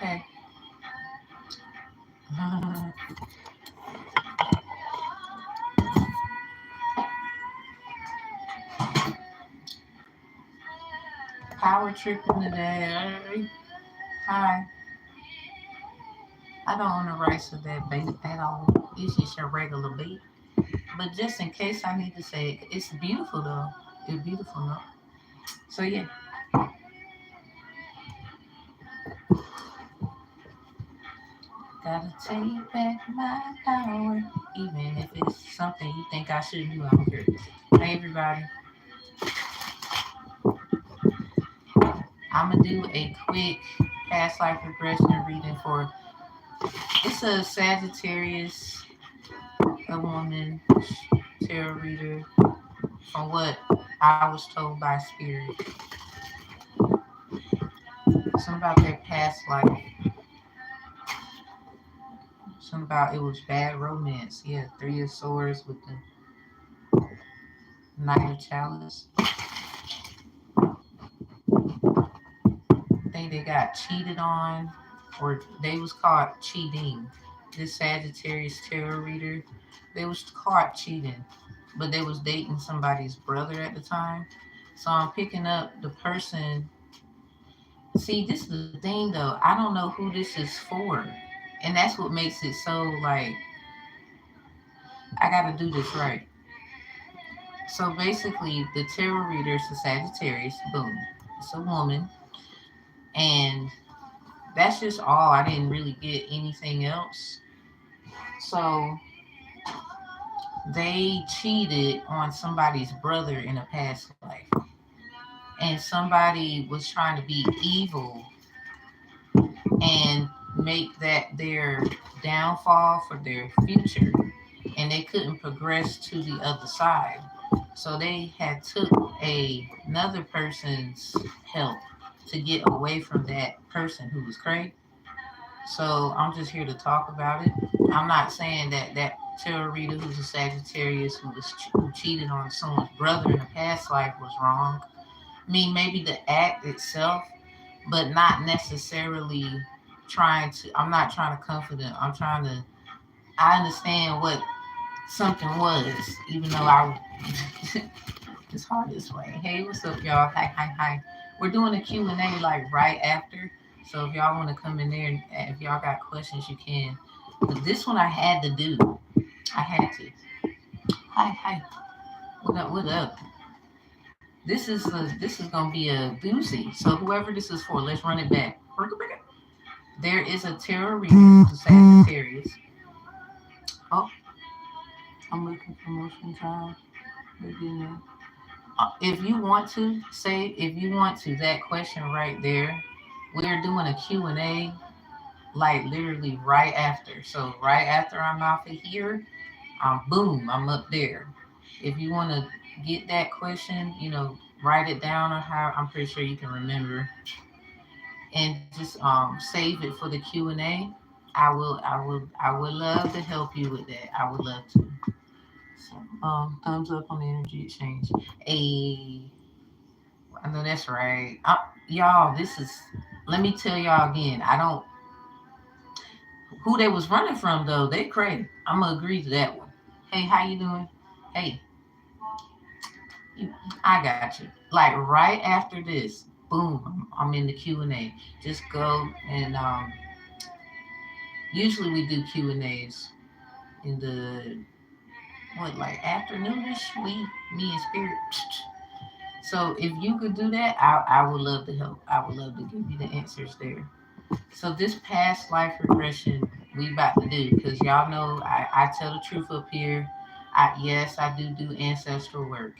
Okay. Power tripping today. Hi. I don't own the rights to that bait at all. It's just a regular bait. But just in case I need to say it, it's beautiful though. It's beautiful, no? So yeah. Gotta take back my power. Even if it's something you think I shouldn't do, I don't care. Hey everybody. I'm gonna do a quick past life regression reading for it's a Sagittarius, a woman, tarot reader, from what I was told by spirit. Something about their past life. Something about it was bad romance. Yeah, Three of Swords with the Knight of Chalice. I think they got cheated on, or they was caught cheating. This Sagittarius tarot reader, they was caught cheating, but they was dating somebody's brother at the time. So I'm picking up the person. See, this is the thing though. I don't know who this is for, and that's what makes it so like I got to do this right. So basically, the tarot reader is a Sagittarius. Boom, it's a woman, and that's just all. I didn't really get anything else. So they cheated on somebody's brother in a past life, and somebody was trying to be evil and make that their downfall for their future, and they couldn't progress to the other side. So they had took another person's help to get away from that person who was crazy. So I'm just here to talk about it. I'm not saying that that tarot reader who's a Sagittarius who cheated on someone's brother in a past life was wrong. I mean, maybe the act itself, but not necessarily trying to. I'm not trying to comfort them. I'm trying to. I understand what something was, even though I. It's hard this way. Hey, what's up, y'all? Hi, hi, hi. We're doing a Q&A like right after. So if y'all want to come in there and if y'all got questions, you can. But this one I had to do. I had to. Hi, hi. What up? What up? This is gonna be a doozy. So whoever this is for, let's run it back. There is a tarot reader who's a Sagittarius. Oh, I'm looking for motion time. If you want to say, if you want to, that question right there, we're doing a Q&A like literally right after. So right after I'm off of here, boom, I'm up there. If you want to get that question, write it down or how I'm pretty sure you can remember and just save it for the Q&A. I would love to help you with that. I would love to. So, thumbs up on the energy exchange. I know that's right. Y'all, this is. Let me tell y'all again. I don't. Who they was running from though? They crazy. I'm gonna agree to that one. Hey, how you doing? Hey, I got you. Like right after this, boom, I'm in the Q&A. Just go and usually we do Q&As in the what like afternoonish. Me and Spirit. So if you could do that, I would love to help. I would love to give you the answers there. So this past life regression we about to do, because y'all know I tell the truth up here. Yes, I do ancestral work.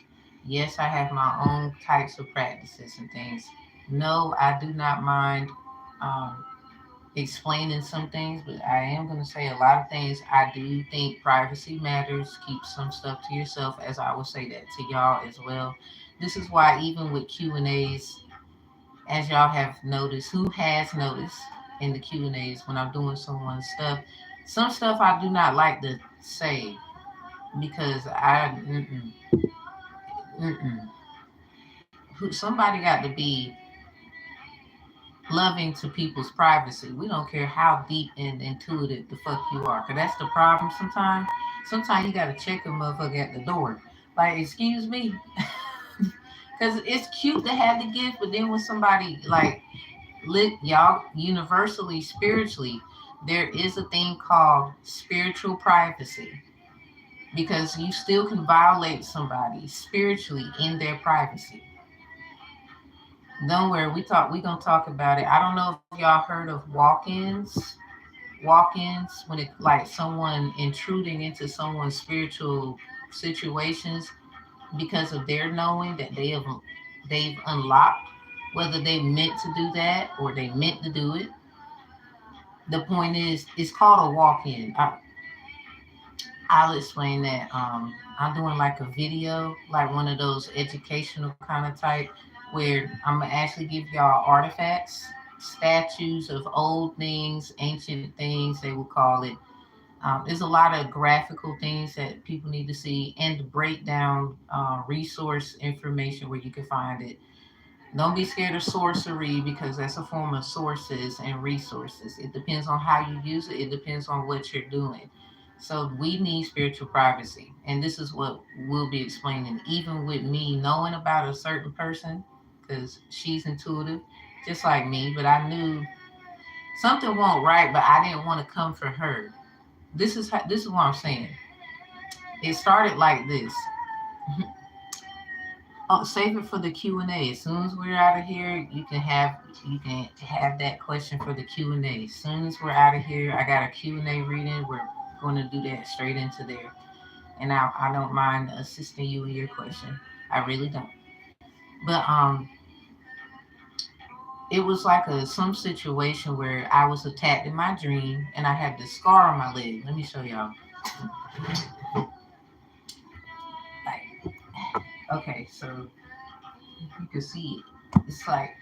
Yes, I have my own types of practices and things. No, I do not mind um, explaining some things, but I am going to say a lot of things. I do think privacy matters. Keep some stuff to yourself, as I will say that to y'all as well. This is why even with Q&As, as y'all have noticed, who has noticed in the Q&As when I'm doing someone's stuff, some stuff I do not like to say because somebody got to be loving to people's privacy. We don't care how deep and intuitive the fuck you are. Cause that's the problem sometimes. Sometimes you gotta check a motherfucker at the door. Like, excuse me. Cause it's cute to have the gift, but then when somebody like y'all universally, spiritually, there is a thing called spiritual privacy. Because you still can violate somebody spiritually in their privacy. Don't worry, we gonna talk about it. I don't know if y'all heard of walk-ins. Walk-ins, when it like someone intruding into someone's spiritual situations because of their knowing that they've unlocked, whether they meant to do that or they meant to do it. The point is, it's called a walk-in. I'll explain that. I'm doing like a video, like one of those educational kind of type, where I'm gonna actually give y'all artifacts, statues of old things, ancient things, they will call it. There's a lot of graphical things that people need to see, and to break down resource information where you can find it. Don't be scared of sorcery because that's a form of sources and resources. It depends on how you use it, it depends on what you're doing. So we need spiritual privacy. And this is what we'll be explaining. Even with me knowing about a certain person, because she's intuitive, just like me, but I knew something won't right, but I didn't want to come for her. This is what I'm saying. It started like this. Oh, save it for the Q&A. As soon as we're out of here, you can have that question for the Q&A. As soon as we're out of here, I got a Q&A reading. We're going to do that straight into there. And I don't mind assisting you in your question. I really don't. But it was like some situation where I was attacked in my dream and I had this scar on my leg. Let me show y'all. Like, okay, so you can see it. It's like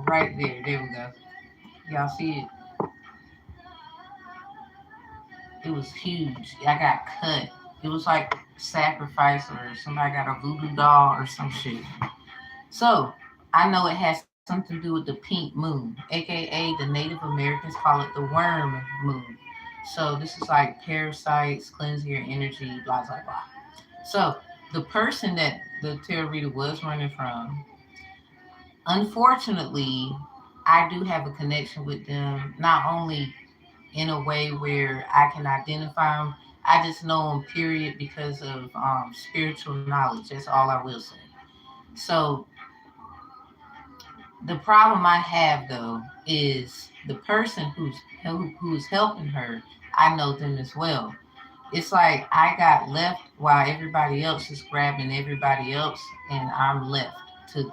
right there. There we go. Y'all see it? It was huge. I got cut. It was like sacrifice or somebody got a voodoo doll or some shit. So I know it has something to do with the pink moon, aka the Native Americans call it the worm moon. So this is like parasites, cleansing your energy, blah blah blah. So the person that the tarot reader was running from, unfortunately, I do have a connection with them, not only in a way where I can identify them. I just know them, period, because of spiritual knowledge. That's all I will say. So the problem I have though is the person who's helping her. I know them as well. It's like I got left while everybody else is grabbing everybody else, and I'm left to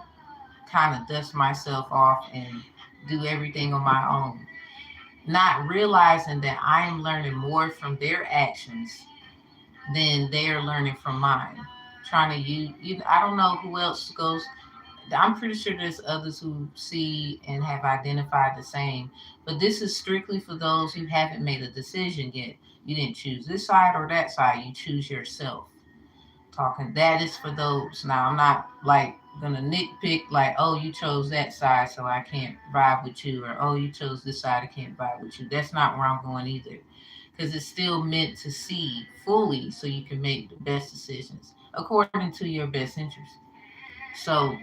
kind of dust myself off and do everything on my own, not realizing that I am learning more from their actions than they are learning from mine. Trying to I don't know who else goes. I'm pretty sure there's others who see and have identified the same, but this is strictly for those who haven't made a decision yet. You didn't choose this side or that side, you choose yourself. Talking that is for those. Now, I'm not like gonna nitpick like, oh, you chose that side, so I can't vibe with you, or oh, you chose this side, I can't vibe with you. That's not where I'm going either, because it's still meant to see fully so you can make the best decisions according to your best interest. So,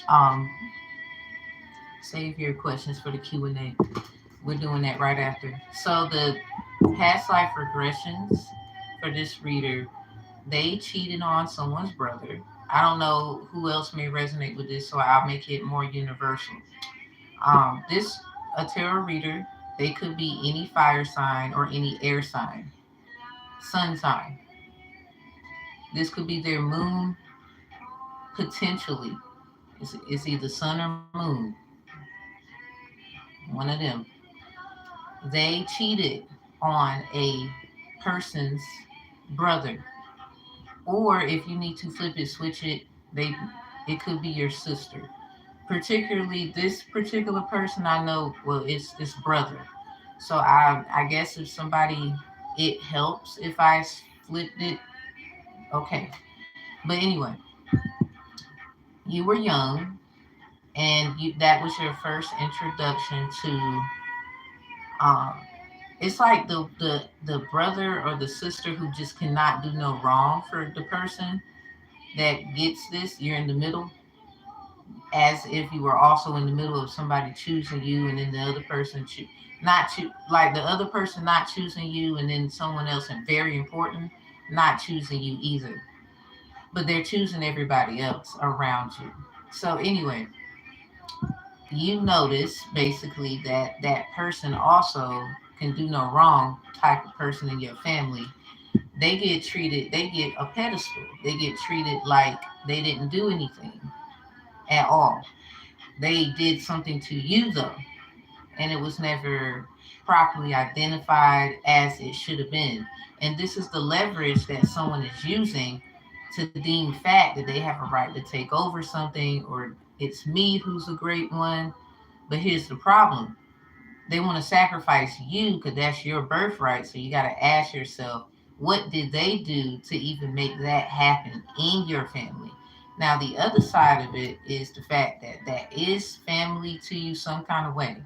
um, save your questions for the Q&A. We're doing that right after. So the past life regressions for this reader, they cheated on someone's brother. I don't know who else may resonate with this, so I'll make it more universal. This a tarot reader. They could be any fire sign or any air sign, sun sign. This could be their moon potentially. It's either sun or moon, one of them. They cheated on a person's brother, or if you need to flip it, switch it, they it could be your sister. Particularly this particular person, I know, well, it's brother. So I guess if somebody, it helps if I flipped it. Okay, but anyway, you were young. and that was your first introduction to um it's like the brother or the sister who just cannot do no wrong for the person that gets this. You're in the middle, as if you were also in the middle of somebody choosing you, and then the other person not like the other person not choosing you, and then someone else, and very important, not choosing you either, but they're choosing everybody else around you. So anyway, you notice basically that that person also can do no wrong type of person in your family. They get treated, they get a pedestal, they get treated like they didn't do anything at all. They did something to you though, and it was never properly identified as it should have been. And this is the leverage that someone is using to deem fact that they have a right to take over something, or it's me who's a great one. But here's the problem: they want to sacrifice you because that's your birthright. So you got to ask yourself, what did they do to even make that happen in your family? Now, the other side of it is the fact that that is family to you some kind of way.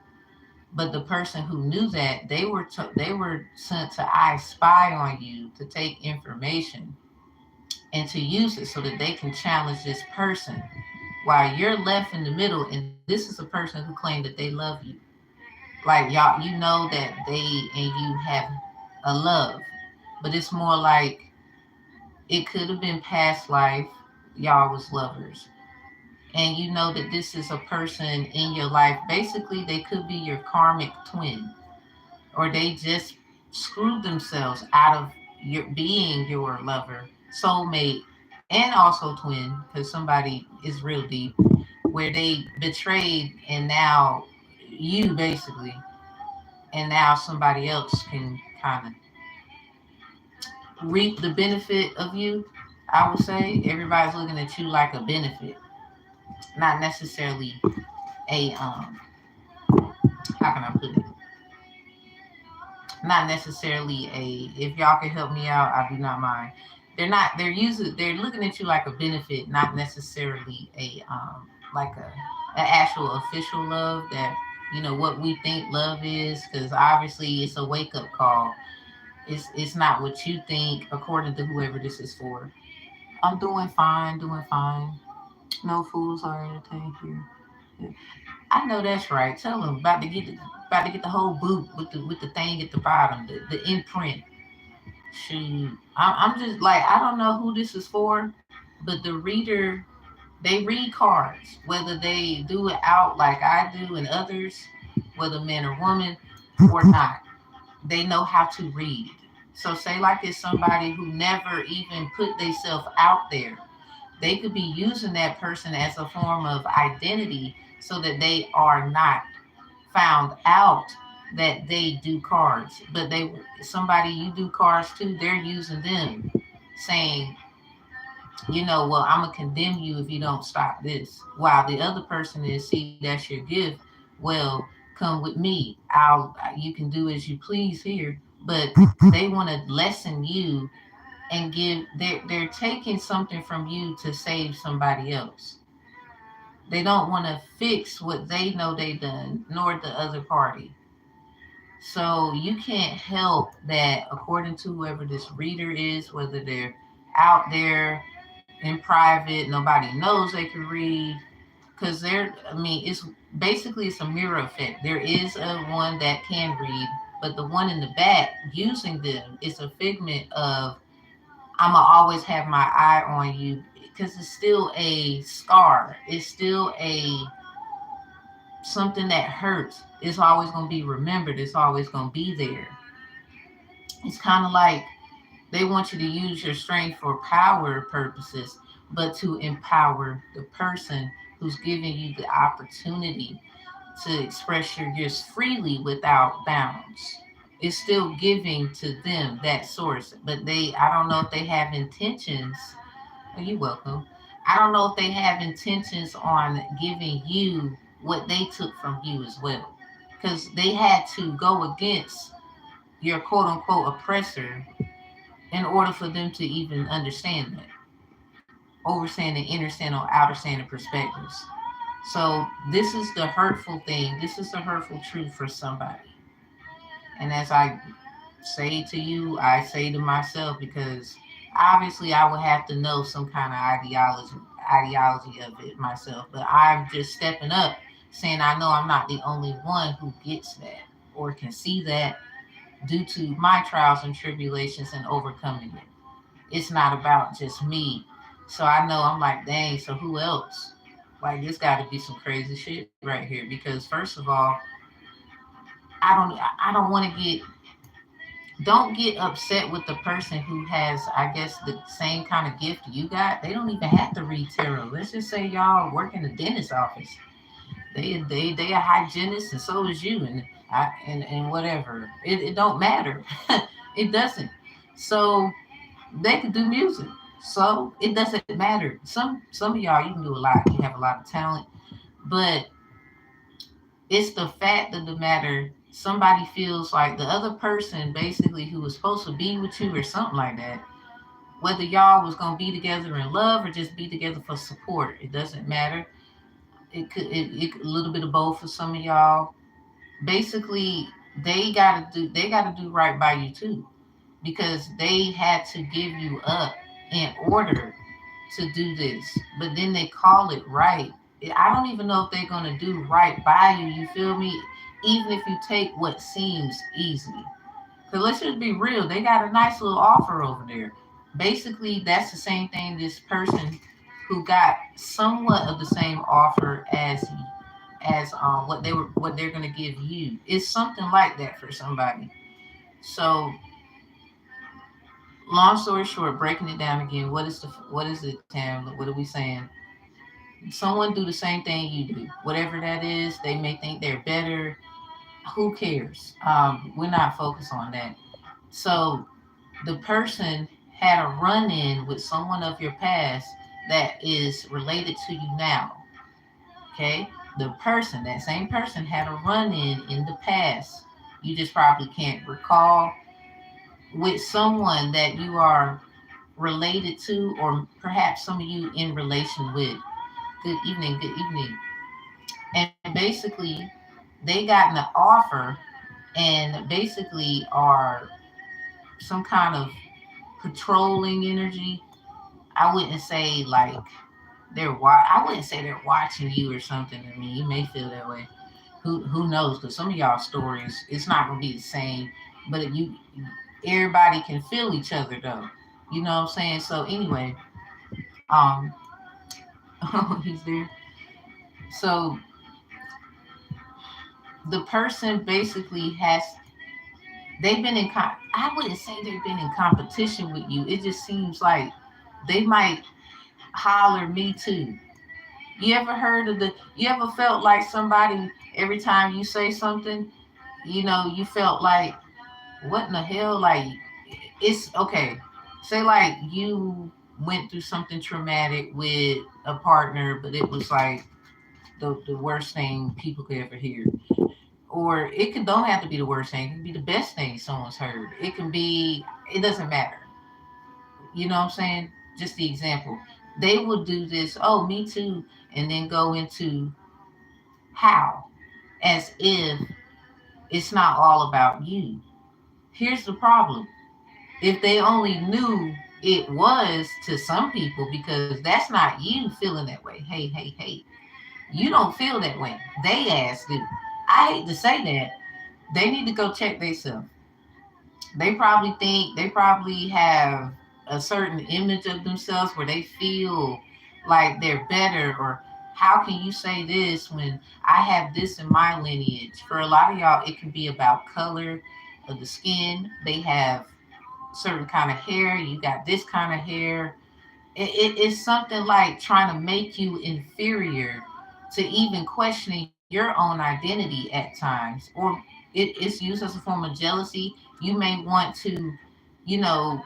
But the person who knew that, they were sent to I spy on you to take information and to use it so that they can challenge this person while you're left in the middle. And this is a person who claimed that they love you. Like y'all, you know that they and you have a love, but it's more like it could have been past life. Y'all was lovers, and you know that this is a person in your life. Basically, they could be your karmic twin, or they just screwed themselves out of your being your lover, soulmate, and also twin, because somebody is real deep, where they betrayed, and now you basically, and now somebody else can kind of reap the benefit of you. I would say everybody's looking at you like a benefit, not necessarily a how can I put it? Not necessarily a, if y'all can help me out, I do not mind. They're not, they're looking at you like a benefit, not necessarily a like a actual official love that, you know, what we think love is, because obviously it's a wake up call. It's not what you think according to whoever this is for. I'm doing fine, doing fine. No fools are entertained here. Yeah. I know that's right. Tell them about to get the whole boot with the thing at the bottom, the imprint. Shoot, I'm just like, I don't know who this is for, but the reader, they read cards, whether they do it out like I do and others, whether man or woman or not. They know how to read. So say like it's somebody who never even put themselves out there. They could be using that person as a form of identity so that they are not found out that they do cards. But they, somebody you do cards to, they're using them, saying, you know, well, I'm gonna condemn you if you don't stop this. While the other person is, see, that's your gift. Well, come with me. You can do as you please here. But they want to lessen you and give. They're taking something from you to save somebody else. They don't want to fix what they know they done, nor the other party. So you can't help that, according to whoever this reader is, whether they're out there in private, nobody knows they can read, because they're, I mean, it's basically it's a mirror effect. There is a one that can read, but the one in the back using them is a figment of, I'm gonna always have my eye on you, because it's still a scar. It's still a something that hurts. It's always gonna be remembered. It's always gonna be there. It's kind of like they want you to use your strength for power purposes, but to empower the person who's giving you the opportunity to express your gifts freely without bounds. It's still giving to them that source, but they, I don't know if they have intentions. Oh, you're welcome. I don't know if they have intentions on giving you what they took from you as well, because they had to go against your quote unquote oppressor in order for them to even understand that, overstand and inner stand or outer stand perspectives. So this is the hurtful thing. This is the hurtful truth for somebody. And as I say to you, I say to myself, because obviously I would have to know some kind of ideology of it myself. But I'm just stepping up, saying I know I'm not the only one who gets that or can see that due to my trials and tribulations and overcoming it. It's not about just me. So I know I'm like, dang, so who else? Like, this got to be some crazy shit right here. Because first of all, I don't want to get, don't get upset with the person who has, I guess, the same kind of gift you got. They don't even have to read tarot. Let's just say y'all work in the dentist office. They a hygienist, and so is you, and whatever. It don't matter. It doesn't. So they could do music. So it doesn't matter. Some of y'all, you can do a lot. You have a lot of talent, but it's the fact of the matter. Somebody feels like the other person, basically, who was supposed to be with you or something like that. Whether y'all was gonna be together in love or just be together for support, it doesn't matter. It a little bit of both for some of y'all. Basically, they gotta do right by you too, because they had to give you up in order to do this. But then they call it right. I don't even know if they're gonna do right by you. You feel me? Even if you take what seems easy. Cause let's just be real, they got a nice little offer over there. Basically, that's the same thing this person who got somewhat of the same offer as what they're gonna give you. It's something like that for somebody. So long story short, breaking it down again, what is it, Tam? What are we saying? Someone do the same thing you do. Whatever that is, they may think they're better. Who cares? We're not focused on that. So the person had a run in with someone of your past that is related to you now. Okay? That same person had a run in the past. You just probably can't recall, with someone that you are related to, or perhaps some of you in relation with. Good evening, good evening. And basically, they got an offer and basically are some kind of patrolling energy. I wouldn't say like I wouldn't say they're watching you or something. I mean, you may feel that way. Who knows? Because some of y'all stories, it's not gonna be the same. But if you, everybody can feel each other though. You know what I'm saying? So anyway, um, he's there. So the person basically has, they've been I wouldn't say they've been in competition with you. It just seems like they might holler me too. You ever felt like somebody, every time you say something, you felt like, what in the hell? Like, it's okay. Say like you went through something traumatic with a partner, but it was like the worst thing people could ever hear. Or it can don't have to be the worst thing. It can be the best thing someone's heard. It can be, it doesn't matter. You know what I'm saying? Just the example. They will do this, oh, me too, and then go into how, as if it's not all about you. Here's the problem. If they only knew it was to some people, because that's not you feeling that way. Hey, hey, hey. You don't feel that way. They ass do. I hate to say that. They need to go check themselves. They probably have a certain image of themselves where they feel like they're better, or how can you say this when I have this in my lineage? For a lot of y'all, it can be about color of the skin. They have certain kind of hair. You got this kind of hair. It's something like trying to make you inferior, to even questioning your own identity at times, or it's used as a form of jealousy. You may want to, you know,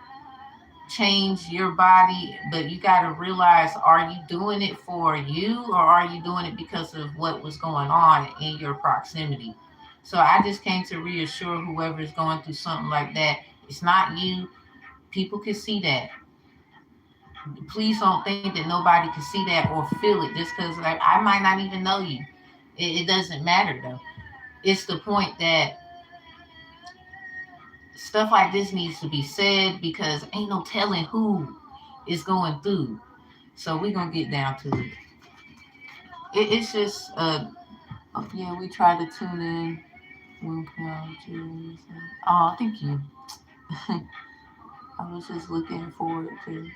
change your body, but you got to realize, are you doing it for you, or are you doing it because of what was going on in your proximity? So I just came to reassure whoever is going through something like that, it's not you. People can see that. Please don't think that nobody can see that or feel it just because like, I might not even know you. It doesn't matter though. It's the point that stuff like this needs to be said because ain't no telling who is going through. So we're gonna get down to it. It's just yeah, we try to tune in. Oh, thank you. I was just looking forward to.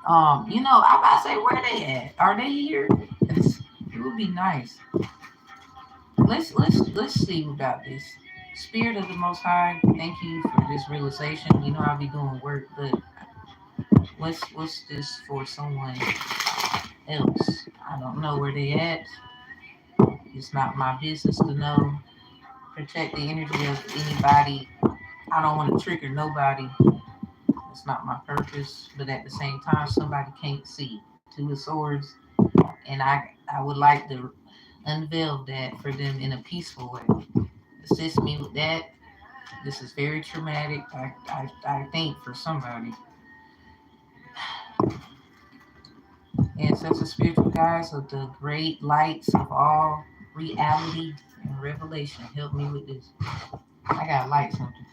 I'm about to say where they at. Are they here? It would be nice. Let's see about this. Spirit of the Most High, thank you for this realization. You know I'll be doing work, but what's this for someone else? I don't know where they at. It's not my business to know. Protect the energy of anybody. I don't want to trigger nobody. It's not my purpose. But at the same time, somebody can't see. Two of Swords, and I would like to unveil that for them in a peaceful way. Assist me with that. This is very traumatic. I think for somebody. Ancestors, spiritual guides of the great lights of all reality and revelation. Help me with this. I gotta light something.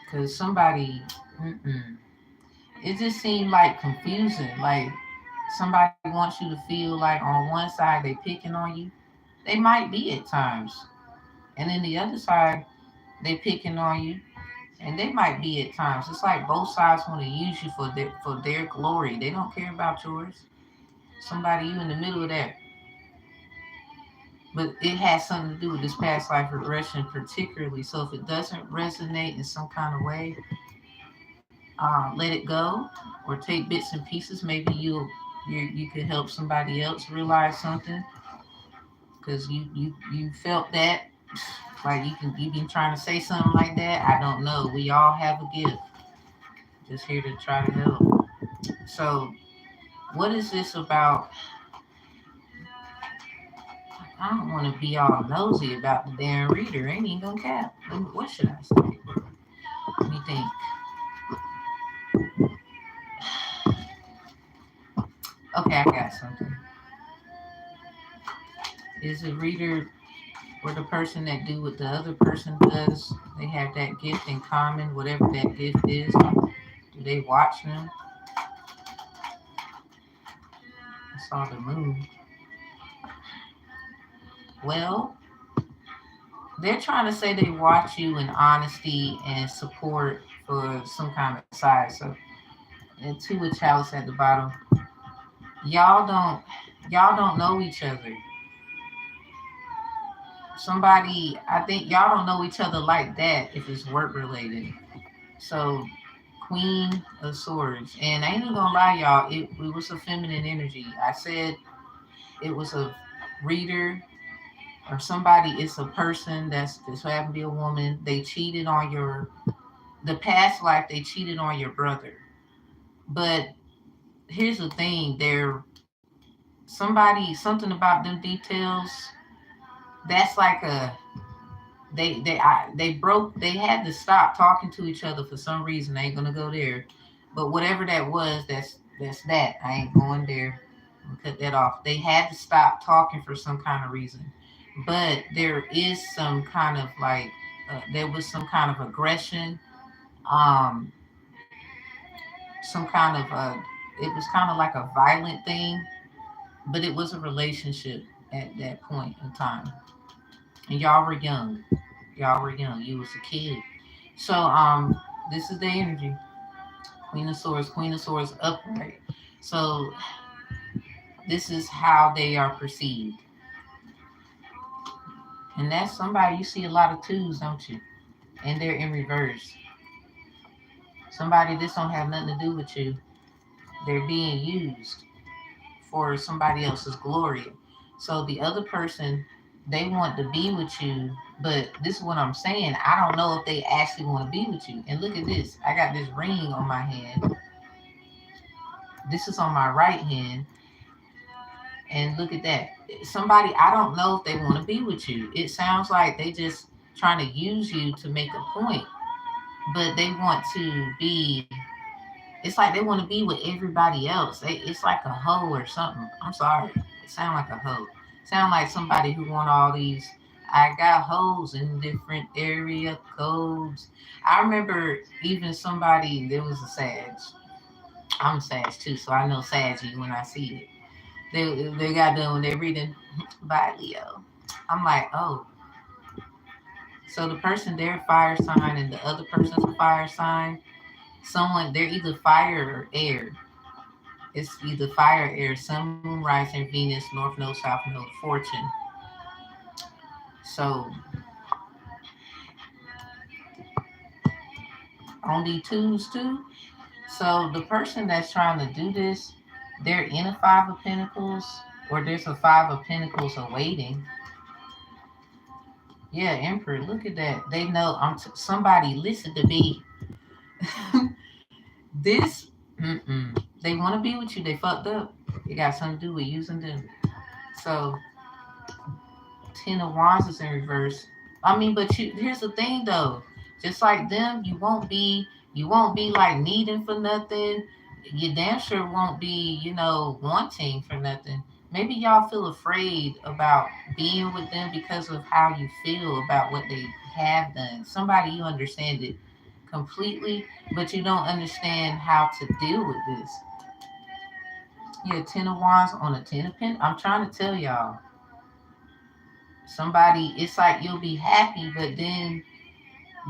Because somebody, it just seemed like confusing. Like somebody wants you to feel like on one side they picking on you. They might be at times. And then the other side, they picking on you. And they might be at times. It's like both sides want to use you for their glory. They don't care about yours. Somebody you in the middle of that. But it has something to do with this past life regression particularly. So if it doesn't resonate in some kind of way, let it go or take bits and pieces. Maybe you could help somebody else realize something because you felt that like you've been trying to say something like that. I don't know. We all have a gift. Just here to try to help. So what is this about? I don't want to be all nosy about the damn reader. Ain't even gonna cap. What should I say? Let me think. Okay, I got something. Is the reader or the person that do what the other person does? They have that gift in common, whatever that gift is. Do they watch them? I saw the moon. Well, they're trying to say they watch you in honesty and support for some kind of side. So, and two with chalice at the bottom. Y'all don't, y'all don't know each other. Somebody, I think y'all don't know each other like that if it's work related. So, Queen of Swords, and I ain't even gonna lie, y'all. It was a feminine energy. I said it was a reader or somebody. It's a person that's happen to be a woman. They cheated on the past life. They cheated on your brother. But here's the thing: they're something about them details. That's like a they broke. They had to stop talking to each other for some reason. I ain't gonna go there, but whatever that was, that's that. I ain't going there. I'm gonna cut that off. They had to stop talking for some kind of reason, but there is some kind of like there was some kind of aggression, um, some kind of it was kind of like a violent thing, but it was a relationship at that point in time, and y'all were young. Y'all were young. You was a kid. So this is the energy. Queen of Swords upright. So this is how they are perceived. And that's somebody you see a lot of twos, don't you? And they're in reverse. Somebody this don't have nothing to do with you. They're being used for somebody else's glory. So the other person, they want to be with you, but this is what I'm saying. I don't know if they actually want to be with you. And look at this. I got this ring on my hand. This is on my right hand. And look at that. Somebody, I don't know if they want to be with you. It sounds like they just trying to use you to make a point. but they want to be, it's like they want to be with everybody else. It's like a hoe or something. I'm sorry. It sound like a hoe. Sound like somebody who want all these. I got hoes in different area codes. I remember even somebody, there was a Sag. I'm Sag too, so I know Saggy when I see it. They got done when they're reading by Leo. I'm like, oh, so the person they're fire sign and the other person's a fire sign. Someone they're either fire or air. It's either fire, air, sun, moon, rising, Venus, north node, south node, fortune. So only twos too. So the person that's trying to do this, they're in a five of pentacles, or there's a five of pentacles awaiting. Yeah, Emperor, look at that. They know somebody listen to me. This, they want to be with you. They fucked up. It got something to do with using them. So Ten of Wands is in reverse. I mean, but here's the thing though. Just like them, you won't be like needing for nothing. You damn sure won't be, wanting for nothing. Maybe y'all feel afraid about being with them because of how you feel about what they have done. Somebody you understand it completely, but you don't understand how to deal with this. Yeah, Ten of Wands on a Ten of Pentacles. I'm trying to tell y'all, somebody, it's like you'll be happy, but then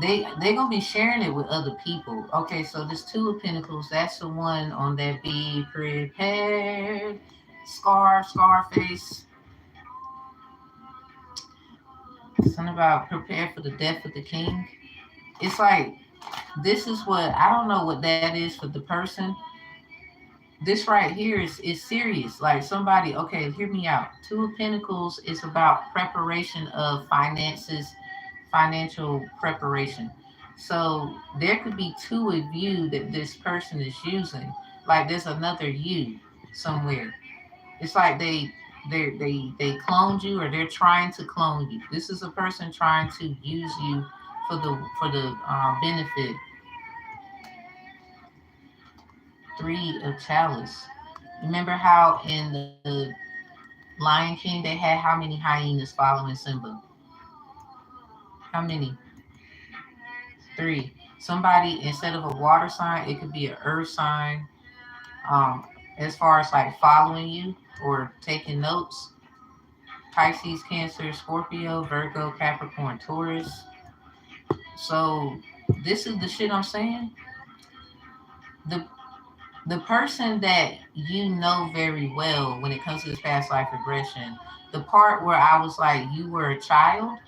they're gonna be sharing it with other people. Okay, so this Two of Pentacles, that's the one on that be prepared Scarface. Something about prepare for the death of the king. It's like this is what I don't know what that is for the person. This right here is serious. Like somebody, okay, hear me out. Two of Pentacles is about preparation of finances, financial preparation. So there could be two of you that this person is using. Like there's another you somewhere. It's like they cloned you, or they're trying to clone you. This is a person trying to use you for the benefit. Three of Chalice. Remember how in the Lion King they had how many hyenas following Simba? How many? Three. Somebody, instead of a water sign, it could be an earth sign. Um, as far as like following you or taking notes, Pisces, Cancer, Scorpio, Virgo, Capricorn, Taurus. So this is the shit I'm saying. The the person that you know very well when it comes to this past life regression, the part where I was like, you were a child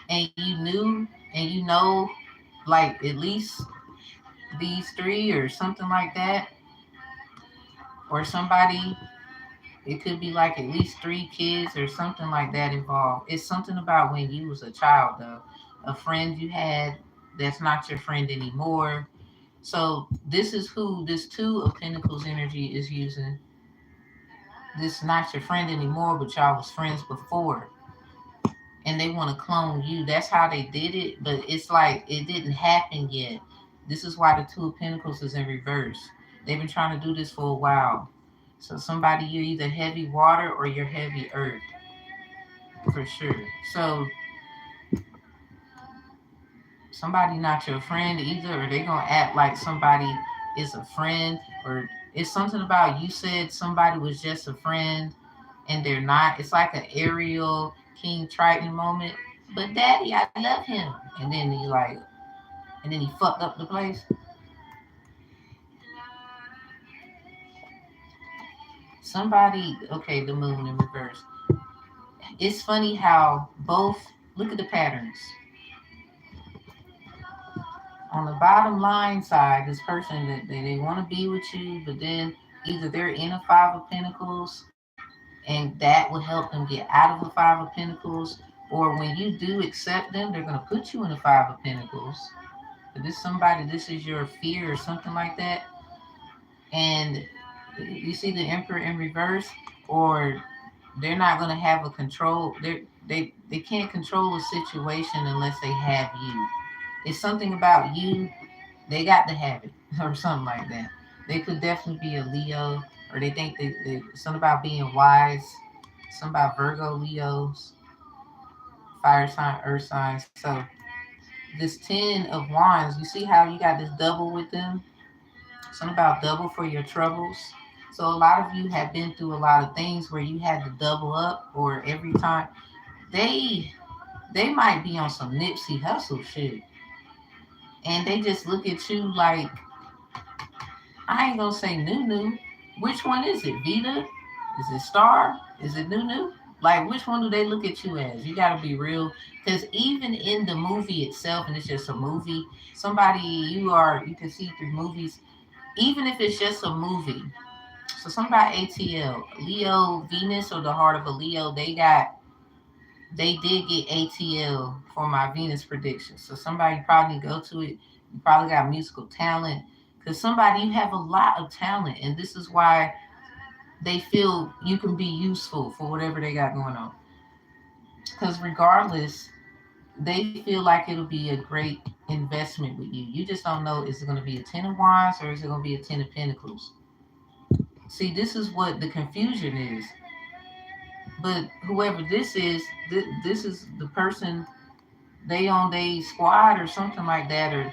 and you knew and you know like at least these three or something like that, or somebody, it could be like at least three kids or something like that involved. It's something about when you was a child though, a friend you had that's not your friend anymore. So this is who this Two of Pentacles energy is using. This not your friend anymore, but y'all was friends before, and they want to clone you. That's how they did it, but it's like it didn't happen yet. This is why the Two of Pentacles is in reverse. They've been trying to do this for a while. So somebody, you're either heavy water or you're heavy earth for sure. So somebody not your friend either, or they gonna act like somebody is a friend, or it's something about you said somebody was just a friend and they're not. It's like an Ariel King Triton moment. But daddy, I love him. And then he like, and then he fucked up the place. Somebody, okay, the moon in reverse. It's funny how both, look at the patterns. On the bottom line side, this person that they want to be with you, but then either they're in a Five of Pentacles and that will help them get out of the Five of Pentacles, or when you do accept them, they're going to put you in the Five of Pentacles. But this somebody, this is your fear or something like that. And you see the Emperor in reverse, or they're not going to have a control. They can't control a situation unless they have you. It's something about you. They got to have it or something like that. They could definitely be a Leo, or they think they something about being wise. Something about Virgo, Leos, fire sign, earth sign. So this 10 of wands, you see how you got this double with them? Something about double for your troubles. So a lot of you have been through a lot of things where you had to double up, or every time they they might be on some Nipsey Hustle shit, and they just look at you like, I ain't gonna say Nunu. Which one is it? Vita? Is it Star? Is it Nunu? Like, which one do they look at you as? You gotta be real. Because even in the movie itself, and it's just a movie, somebody you can see through movies, even if it's just a movie. So somebody ATL, Leo, Venus, or the heart of a Leo, they did get ATL for my Venus prediction. So somebody probably go to it. You probably got musical talent. Because somebody, you have a lot of talent, and this is why they feel you can be useful for whatever they got going on. Because regardless, they feel like it'll be a great investment with you. You just don't know, is it going to be a 10 of wands or is it going to be a 10 of pentacles? See, this is what the confusion is. But whoever this is, this is the person, they on their squad or something like that, or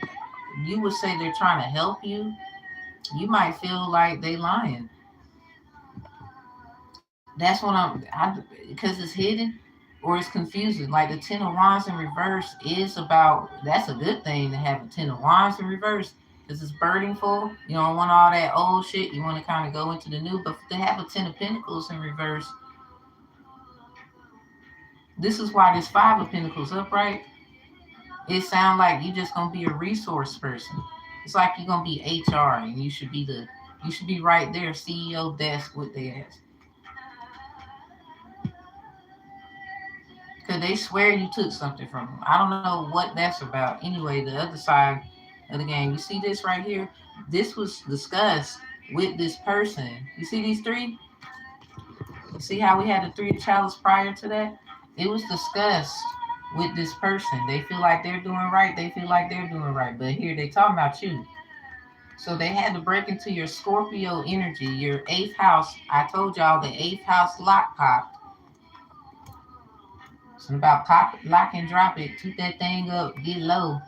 you would say they're trying to help you. You might feel like they lying. That's what because it's hidden or it's confusing. Like the 10 of wands in reverse is about, that's a good thing to have a 10 of wands in reverse because it's burdensome. You don't want all that old shit. You want to kind of go into the new. But to have a 10 of pentacles in reverse, this is why this 5 of pentacles upright. It sounds like you just gonna be a resource person. It's like you're gonna be HR and you should be right there, CEO desk with their ass. Because they swear you took something from them. I don't know what that's about. Anyway, the other side of the game, you see this right here? This was discussed with this person. You see these three? You see how we had the 3 chalice prior to that? It was discussed with this person. They feel like they're doing right. They feel like they're doing right. But here they talking about you. So they had to break into your Scorpio energy, your 8th house. I told y'all the 8th house lock popped. Something about pop it, lock and drop it, toot that thing up, get low.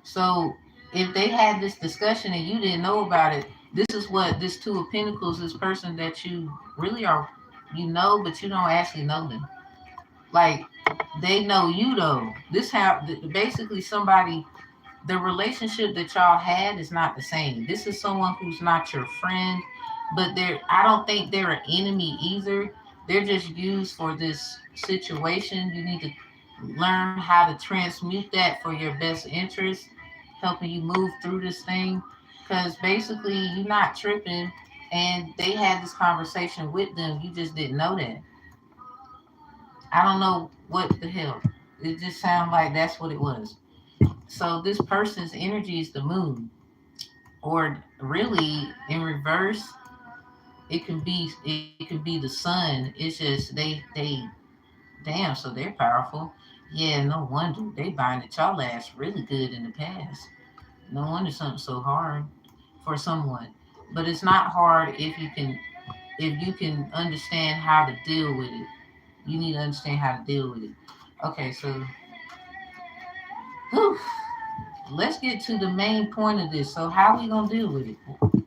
So if they had this discussion and you didn't know about it, this is what this 2 of pentacles, this person that you really are, you know, but you don't actually know them. Like, they know you though. This how basically somebody, the relationship that y'all had is not the same. This is someone who's not your friend, but I don't think they're an enemy either. They're just used for this situation. You need to learn how to transmute that for your best interest, helping you move through this thing. Because basically, you're not tripping, and they had this conversation with them. You just didn't know that. I don't know what the hell. It just sounds like that's what it was. So this person's energy is the moon, or really in reverse, it can be the sun. It's just they damn, so they're powerful. Yeah, no wonder they buying at y'all ass really good in the past. No wonder something so hard for someone. But it's not hard if you can understand how to deal with it. You need to understand how to deal with it. Okay, so whew, let's get to the main point of this. So how we gonna deal with it?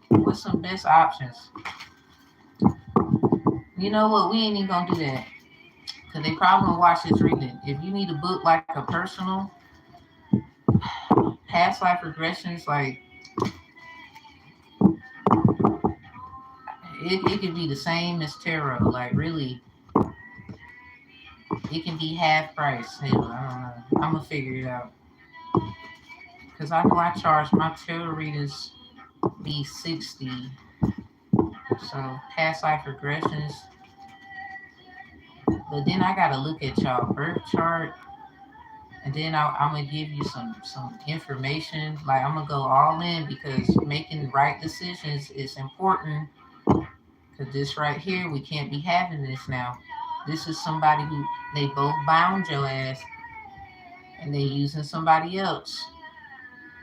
What's some best options? You know what? We ain't even gonna do that because they probably gonna watch this reading. If you need a book like a personal past life regressions, like it could be the same as tarot. Like really, it can be half price. Hell, I don't know. I'm gonna figure it out because I know I charge my tarot readers be 60. So past life regressions. But then I gotta look at y'all birth chart, and then I'm gonna give you some information. Like I'm gonna go all in because making right decisions is important. Cause this right here, we can't be having this now. This is somebody who they both bound your ass. and they're using somebody else.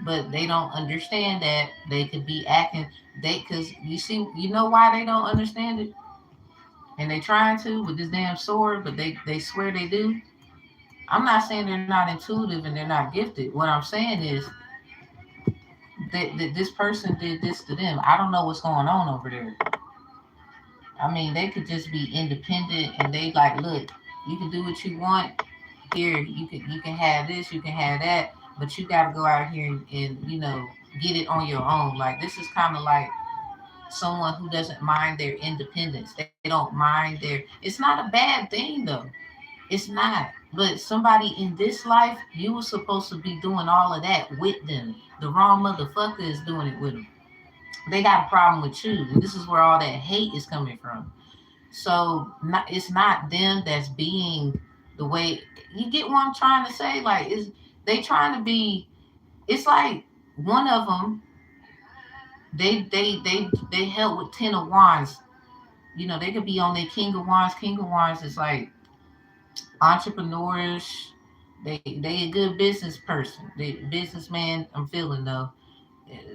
But they don't understand that they could be acting, because you see, you know why they don't understand it, and they trying to with this damn sword, but they swear they do. I'm not saying they're not intuitive and they're not gifted. What I'm saying is that this person did this to them. I don't know what's going on over there. I mean, they could just be independent and they like, look, you can do what you want here. You can have this, you can have that, but you got to go out here and get it on your own. Like this is kind of like someone who doesn't mind their independence. They don't mind their. It's not a bad thing though. It's not. But somebody in this life, you were supposed to be doing all of that with them. The wrong motherfucker is doing it with them. They got a problem with you, and this is where all that hate is coming from. So it's not them that's being the way. You get what I'm trying to say? Like, is they trying to be? It's like one of them. They help with 10 of Wands. They could be on their King of Wands. King of Wands is like entrepreneurs. They a good business person. They businessman. I'm feeling though.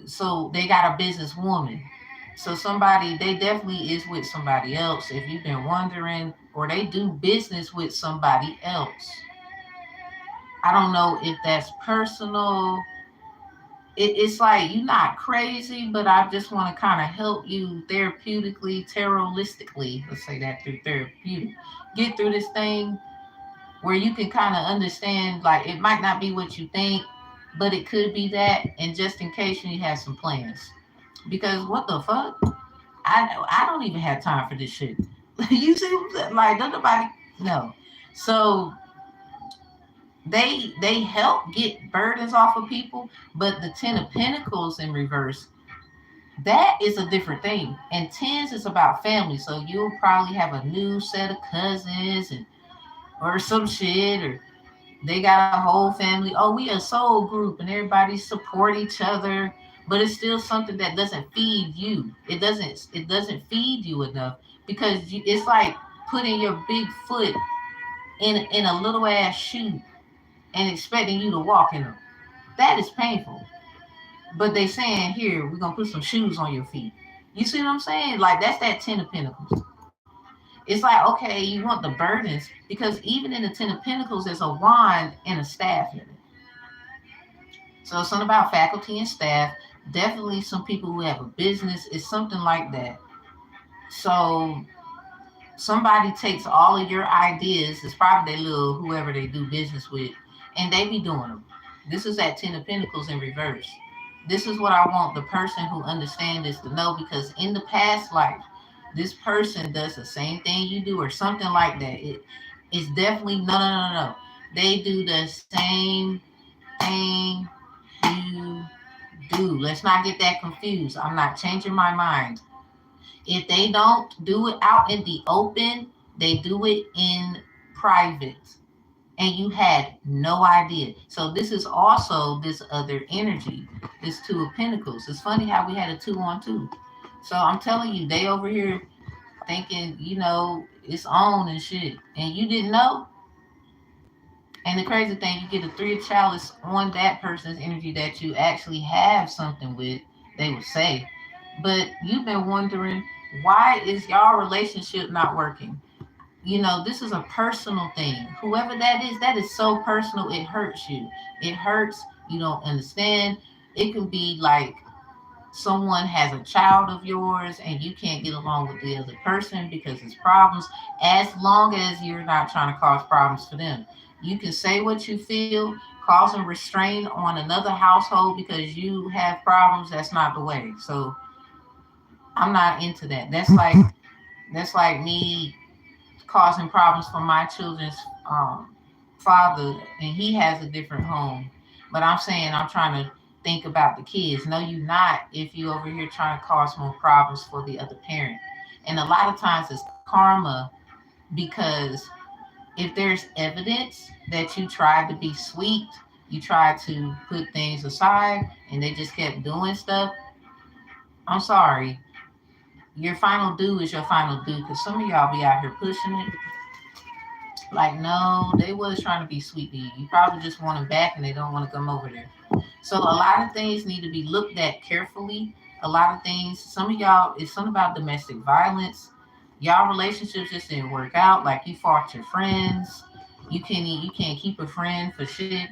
So they got a businesswoman. So somebody, they definitely is with somebody else. If you've been wondering, or they do business with somebody else. I don't know if that's personal. It's like you're not crazy, but I just want to kind of help you therapeutically, terroristically. Let's say that through therapeutic, get through this thing where you can kind of understand. Like it might not be what you think, but it could be that. And just in case you have some plans, because what the fuck, I don't even have time for this shit. You see what I'm saying? Like nobody no. So they help get burdens off of people, but the 10 of Pentacles in reverse, that is a different thing. And tens is about family, so you'll probably have a new set of cousins and or some shit, or they got a whole family. Oh, we a soul group and everybody support each other, but it's still something that doesn't feed you. It doesn't feed you enough because it's like putting your big foot in a little ass shoe and expecting you to walk in them. That is painful. But they saying here we're gonna put some shoes on your feet. You see what I'm saying? Like that's that 10 of Pentacles. It's like okay, you want the burdens because even in the 10 of Pentacles, there's a wand and a staff in it. So it's something about faculty and staff. Definitely some people who have a business. It's something like that. So somebody takes all of your ideas. It's probably their little whoever they do business with, and they be doing them. This is that 10 of Pentacles in reverse. This is what I want the person who understands this to know because in the past life, this person does the same thing you do or something like that. It's definitely no. They do the same thing you do. Let's not get that confused. I'm not changing my mind. If they don't do it out in the open, they do it in private. And you had no idea. So this is also this other energy, this 2 of Pentacles. It's funny how we had a 2 on 2. So I'm telling you, they over here thinking, it's on and shit. And you didn't know. And the crazy thing, you get a 3 of Chalice on that person's energy that you actually have something with, they would say. But you've been wondering, why is y'all relationship not working? This is a personal thing. Whoever that is so personal, it hurts you. It hurts. You don't understand. It can be like someone has a child of yours and you can't get along with the other person because it's problems, as long as you're not trying to cause problems for them. You can say what you feel, causing restraint on another household because you have problems. That's not the way. So I'm not into that. That's like me causing problems for my children's father, and he has a different home. But I'm saying I'm trying to think about the kids. No, you not if you over here trying to cause more problems for the other parent. And a lot of times it's karma because if there's evidence that you tried to be sweet, you tried to put things aside, and they just kept doing stuff. I'm sorry. Your final due is your final due because some of y'all be out here pushing it Like, no, they was trying to be sweet to you. You probably just want them back and they don't want to come over there. So a lot of things need to be looked at carefully. A lot of things, some of y'all, it's something about domestic violence. Y'all relationships just didn't work out. Like you fought your friends. You can't keep a friend for shit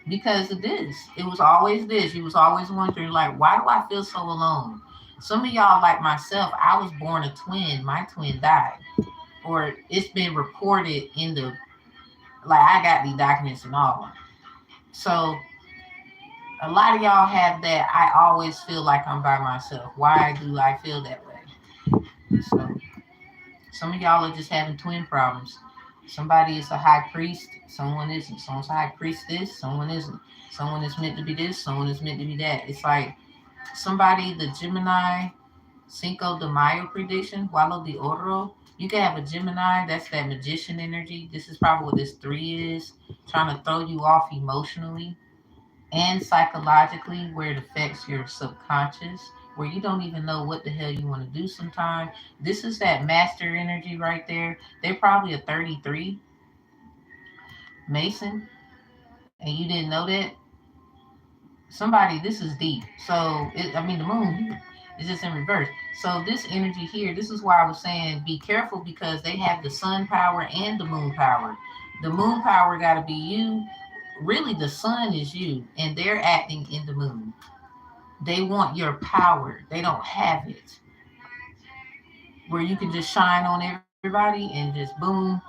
because of this. It was always this. You was always wondering like, why do I feel so alone? Some of y'all, like myself, I was born a twin. My twin died, or it's been reported in the, like, I got these documents and all. So a lot of y'all have that. I always feel like I'm by myself. Why do I feel that way? So some of y'all are just having twin problems. Somebody is a high priest, someone isn't. Someone's a high priestess, someone isn't. Someone is meant to be this, someone is meant to be that. It's like somebody, the Gemini Cinco de Mayo prediction, Wallo de Oro. You can have a Gemini, that's that magician energy. This is probably what this three is, trying to throw you off emotionally and psychologically, where it affects your subconscious, where you don't even know what the hell you want to do sometimes. This is that master energy right there. They're probably a 33 Mason, and you didn't know that. Somebody, this is deep. So, I mean, the moon here is just in reverse. So, this energy here, this is why I was saying be careful because they have the sun power and the moon power. The moon power got to be you. Really, the sun is you, and they're acting in the moon. They want your power. They don't have it. Where you can just shine on everybody and just boom,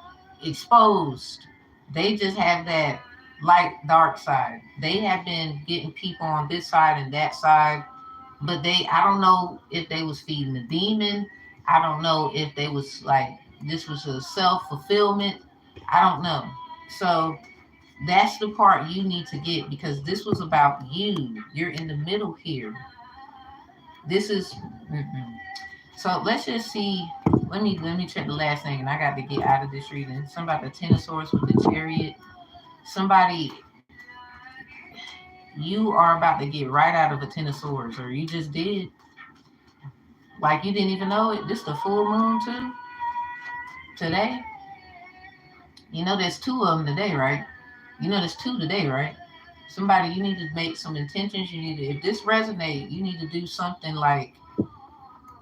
exposed. They just have that light dark side. They have been getting people on this side and that side, but I don't know if they was feeding the demon. I don't know if they was like this was a self-fulfillment. I don't know. So that's the part you need to get because this was about you. You're in the middle here. This is so let's just see. Let me check the last thing, and I got to get out of this reading. Somebody the Ten of Swords with the Chariot. Somebody, you are about to get right out of a Ten of Swords, or you just did. Like you didn't even know it. This the full moon too today. You know there's two of them today, right? You know there's two today, right? Somebody, you need to make some intentions. You need to, if this resonates, you need to do something like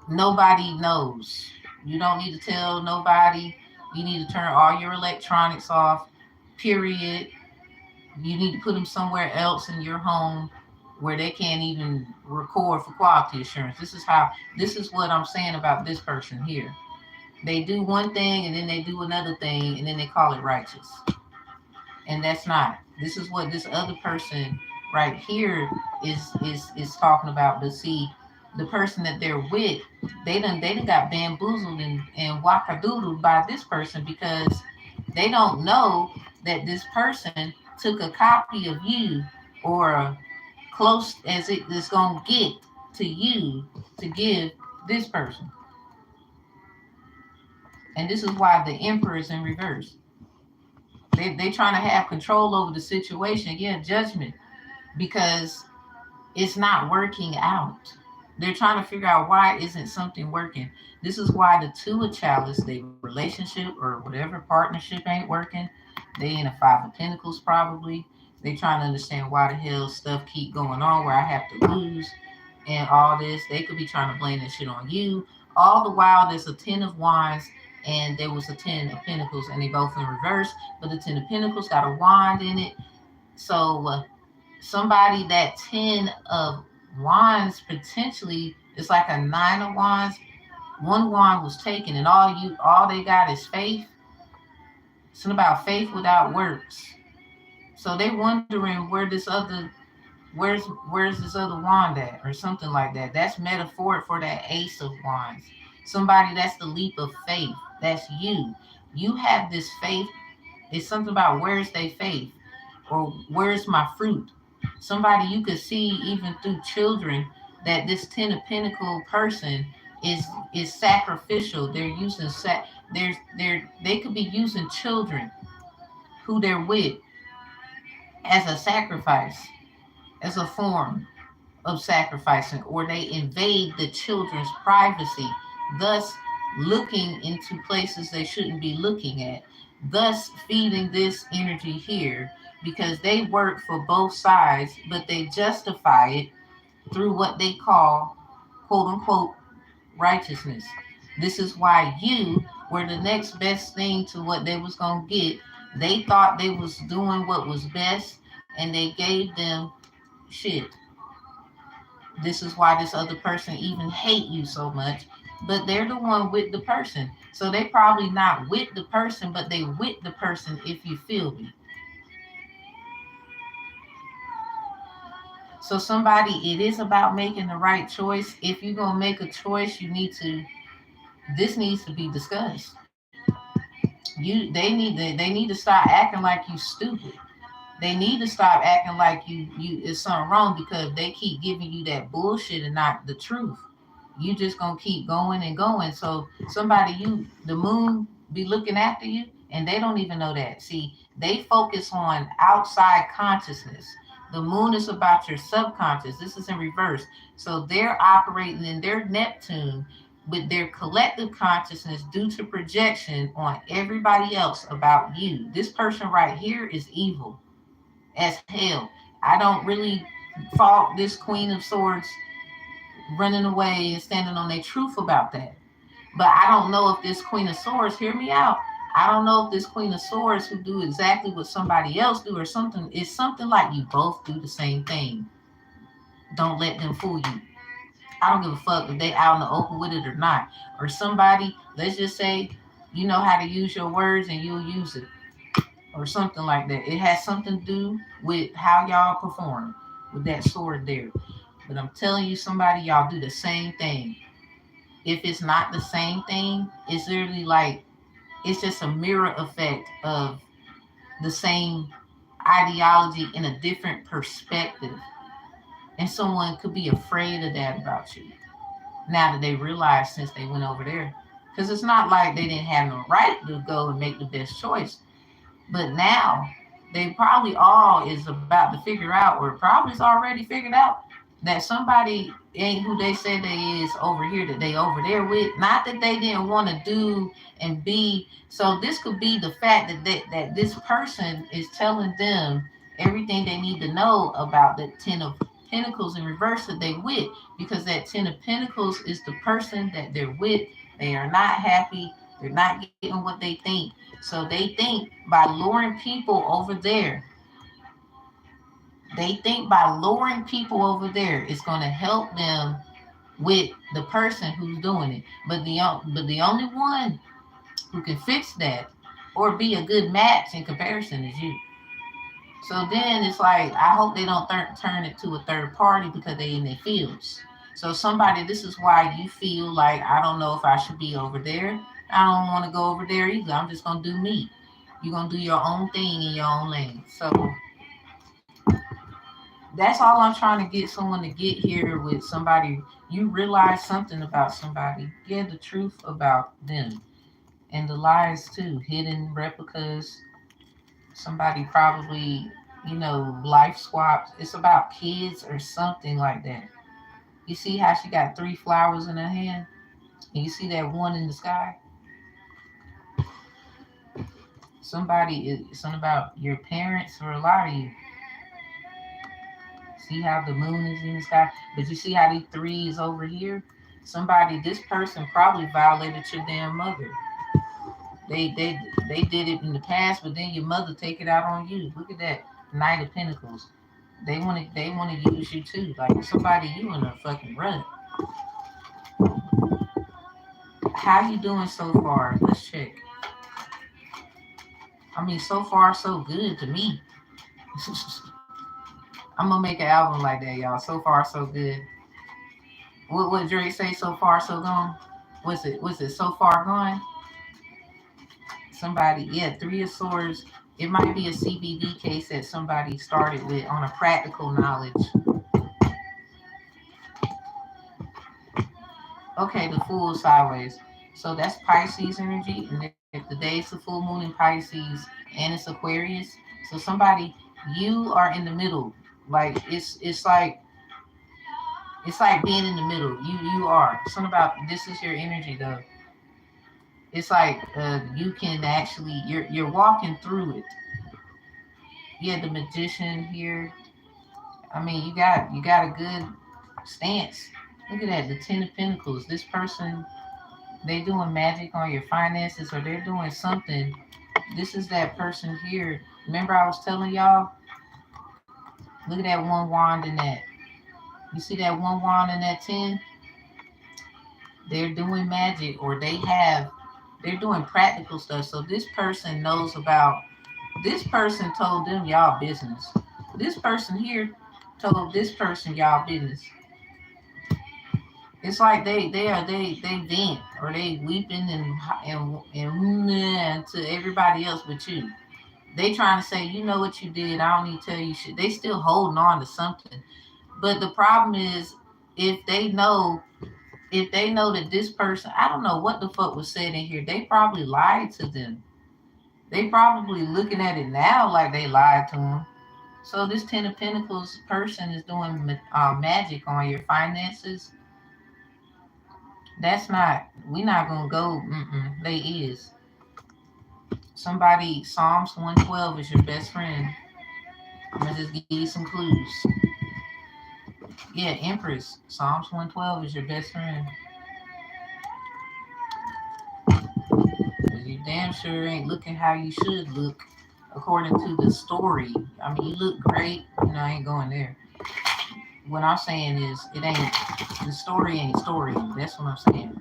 nobody knows. You don't need to tell nobody. You need to turn all your electronics off, period. You need to put them somewhere else in your home where they can't even record for quality assurance. This is what I'm saying about this person here. They do one thing and then they do another thing and then they call it righteous. And that's not. This is what this other person right here is talking about. But see, the person that they're with, they done got bamboozled and wackadoodled by this person because they don't know that this person took a copy of you or close as it is gonna get to you to give this person. And this is why the emperor is in reverse. They trying to have control over the situation, yeah, judgment, because it's not working out. They're trying to figure out why isn't something working. This is why the two of chalice, their relationship or whatever partnership ain't working. They in a five of pentacles probably. They trying to understand why the hell stuff keep going on where I have to lose and all this. They could be trying to blame that shit on you. All the while there's a 10 of wands and there was a 10 of pentacles and they both in reverse, but the 10 of pentacles got a wand in it. So somebody that 10 of wands potentially is like a 9 of wands. One wand was taken and all they got is faith. It's about faith without works. So they wondering where's this other wand at or something like that. That's metaphoric for that ace of wands. Somebody, that's the leap of faith. That's you. You have this faith. It's something about where's their faith or where's my fruit. Somebody you could see even through children that this 10 of pentacle person is sacrificial. They're using they could be using children who they're with as a sacrifice, as a form of sacrificing, or they invade the children's privacy, thus looking into places they shouldn't be looking at. thus feeding this energy here, because they work for both sides, but they justify it through what they call, quote unquote, righteousness. This is why you were the next best thing to what they was gonna get. They thought they was doing what was best, and they gave them shit. This is why this other person even hate you so much, but they're the one with the person. So they probably not with the person, but they with the person, if you feel me. So somebody, it is about making the right choice. If you're gonna make a choice, you need to, this needs to be discussed. They need to stop acting like you stupid. They need to stop acting like you is something wrong, because they keep giving you that bullshit and not the truth. You just gonna keep going and going. So somebody, the moon be looking after you, and they don't even know that. See, they focus on outside consciousness. The moon is about your subconscious. This is in reverse. So they're operating in their Neptune with their collective consciousness due to projection on everybody else about you. This person right here is evil as hell. I don't really fault this Queen of Swords running away and standing on their truth about that. But I don't know if this Queen of Swords, hear me out. I don't know if this Queen of Swords who do exactly what somebody else do or something, it's something like you both do the same thing. Don't let them fool you. I don't give a fuck if they out in the open with it or not. Or somebody, let's just say, you know how to use your words and you'll use it. Or something like that. It has something to do with how y'all perform with that sword there. But I'm telling you, somebody, y'all do the same thing. If it's not the same thing, it's literally like, it's just a mirror effect of the same ideology in a different perspective. And someone could be afraid of that about you now that they realize since they went over there. Because it's not like they didn't have no right to go and make the best choice. But now they probably all is about to figure out, or probably is already figured out, that somebody ain't who they say they is over here, that they over there with. Not that they didn't want to do and be. So this could be the fact that this person is telling them everything they need to know about the Ten of Pentacles in reverse that they with, because that Ten of Pentacles is the person that they're with. They are not happy. They're not getting what they think. So they think by luring people over there, it's going to help them with the person who's doing it. But the only one who can fix that or be a good match in comparison is you. So then it's like, I hope they don't turn it to a third party because they in their fields. So somebody, this is why you feel like, I don't know if I should be over there. I don't want to go over there either. I'm just going to do me. You're going to do your own thing in your own lane. So that's all I'm trying to get someone to get here with somebody. You realize something about somebody. Get the truth about them. And the lies too. Hidden replicas. Somebody probably, life swaps. It's about kids or something like that. You see how she got 3 flowers in her hand? And you see that one in the sky? Something about your parents or a lot of you. See how the moon is in the sky? But you see how these 3 is over here? Somebody, this person probably violated your damn mother. They did it in the past, but then your mother take it out on you. Look at that. Knight of Pentacles. They want to use you too. Like somebody, you in a fucking rut. How you doing so far? Let's check. I mean, so far so good to me. I'm gonna make an album like that, y'all. So far so good. What Drake say? So far so gone. Was it so far gone? Somebody, yeah, 3 of Swords. It might be a CBD case that somebody started with on a practical knowledge. Okay, the Fool sideways. So that's Pisces energy, and if the day is the full moon in Pisces and it's Aquarius, so somebody, you are in the middle. Like it's like being in the middle. You are. Something about this is your energy though. It's like you can actually you're walking through it. Yeah, the magician here. I mean, you got a good stance. Look at that, the Ten of Pentacles. This person, they doing magic on your finances, or they're doing something. This is that person here. Remember I was telling y'all, look at that one wand in that. You see that one wand in that 10? They're doing magic, or they're doing practical stuff. So this person knows about, this person told them y'all business. This person here told this person y'all business. It's like they vent, or they weeping and to everybody else but you. They trying to say, you know what you did, I don't need to tell you shit. They still holding on to something. But the problem is, if they know that this person, I don't know what the fuck was said in here. They probably lied to them. They probably looking at it now like they lied to them. So this Ten of Pentacles person is doing magic on your finances. That's not, we not gonna go. They is somebody. Psalms 112 is your best friend. I'm gonna just give you some clues. Yeah, Empress. Psalms 112 is your best friend. You damn sure ain't looking how you should look according to the story. I mean, you look great. I ain't going there. What I'm saying is, it ain't, the story ain't story. That's what I'm saying.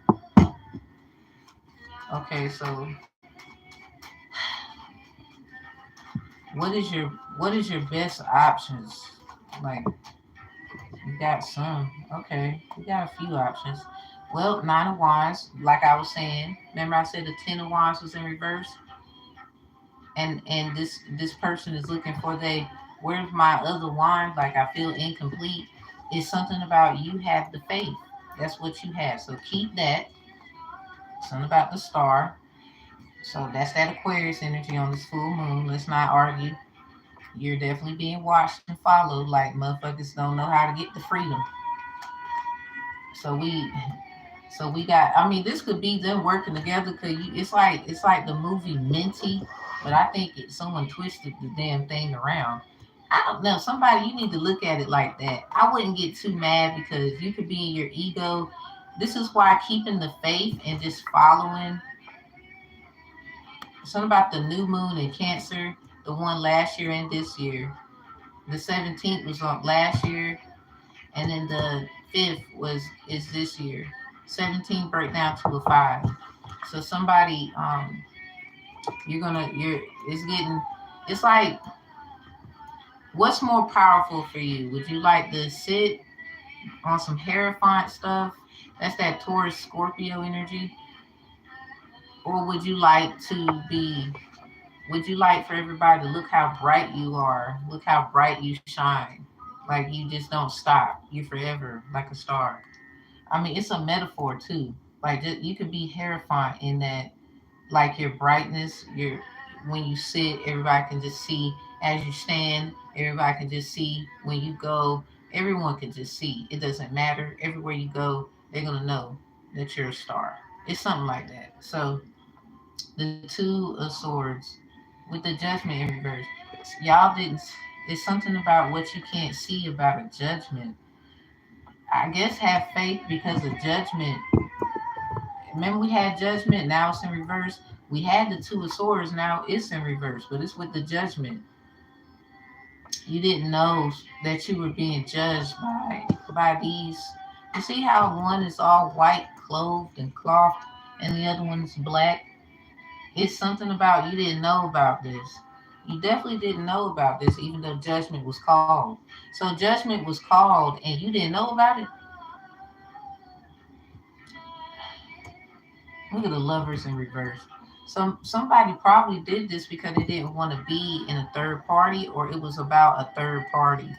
Okay, so what is your best options? Like, you got some. Okay, you got a few options. Well, Nine of Wands, like I was saying. Remember I said the Ten of Wands was in reverse? And this person is looking for, where's my other wand? Like, I feel incomplete. It's something about, you have the faith. That's what you have. So keep that. Something about the star. So that's that Aquarius energy on this full moon. Let's not argue. You're definitely being watched and followed. Like, motherfuckers don't know how to get the freedom. So we got, I mean, this could be them working together, because it's like the movie Minty, but I think someone twisted the damn thing around. I don't know. Somebody, you need to look at it like that. I wouldn't get too mad, because you could be in your ego. This is why keeping the faith and just following. Something about the new moon in Cancer, the one last year and this year. The 17th was on last year, and then the 5th is this year. 17 break down to a 5. So somebody, it's like, what's more powerful for you? Would you like to sit on some Hierophant stuff? That's that Taurus Scorpio energy. Or would you like for everybody to look how bright you are, look how bright you shine, like you just don't stop, you're forever like a star? I mean, it's a metaphor too. Like, you could be Hierophant in that, like, your brightness, when you sit, everybody can just see. As you stand, everybody can just see. When you go, everyone can just see. It doesn't matter. Everywhere you go, they're gonna know that you're a star. It's something like that. So the Two of Swords with the Judgment in reverse. Y'all didn't. It's something about what you can't see about a judgment. I guess have faith, because of Judgment. Remember, we had Judgment, now it's in reverse. We had the Two of Swords, now it's in reverse, but it's with the Judgment. You didn't know that you were being judged by these. You see how one is all white, clothed and cloth, and the other one's black? It's something about, you didn't know about this. You definitely didn't know about this, even though Judgment was called. So Judgment was called, and you didn't know about it? Look at the Lovers in reverse. Somebody probably did this because they didn't want to be in a third party, or it was about a third party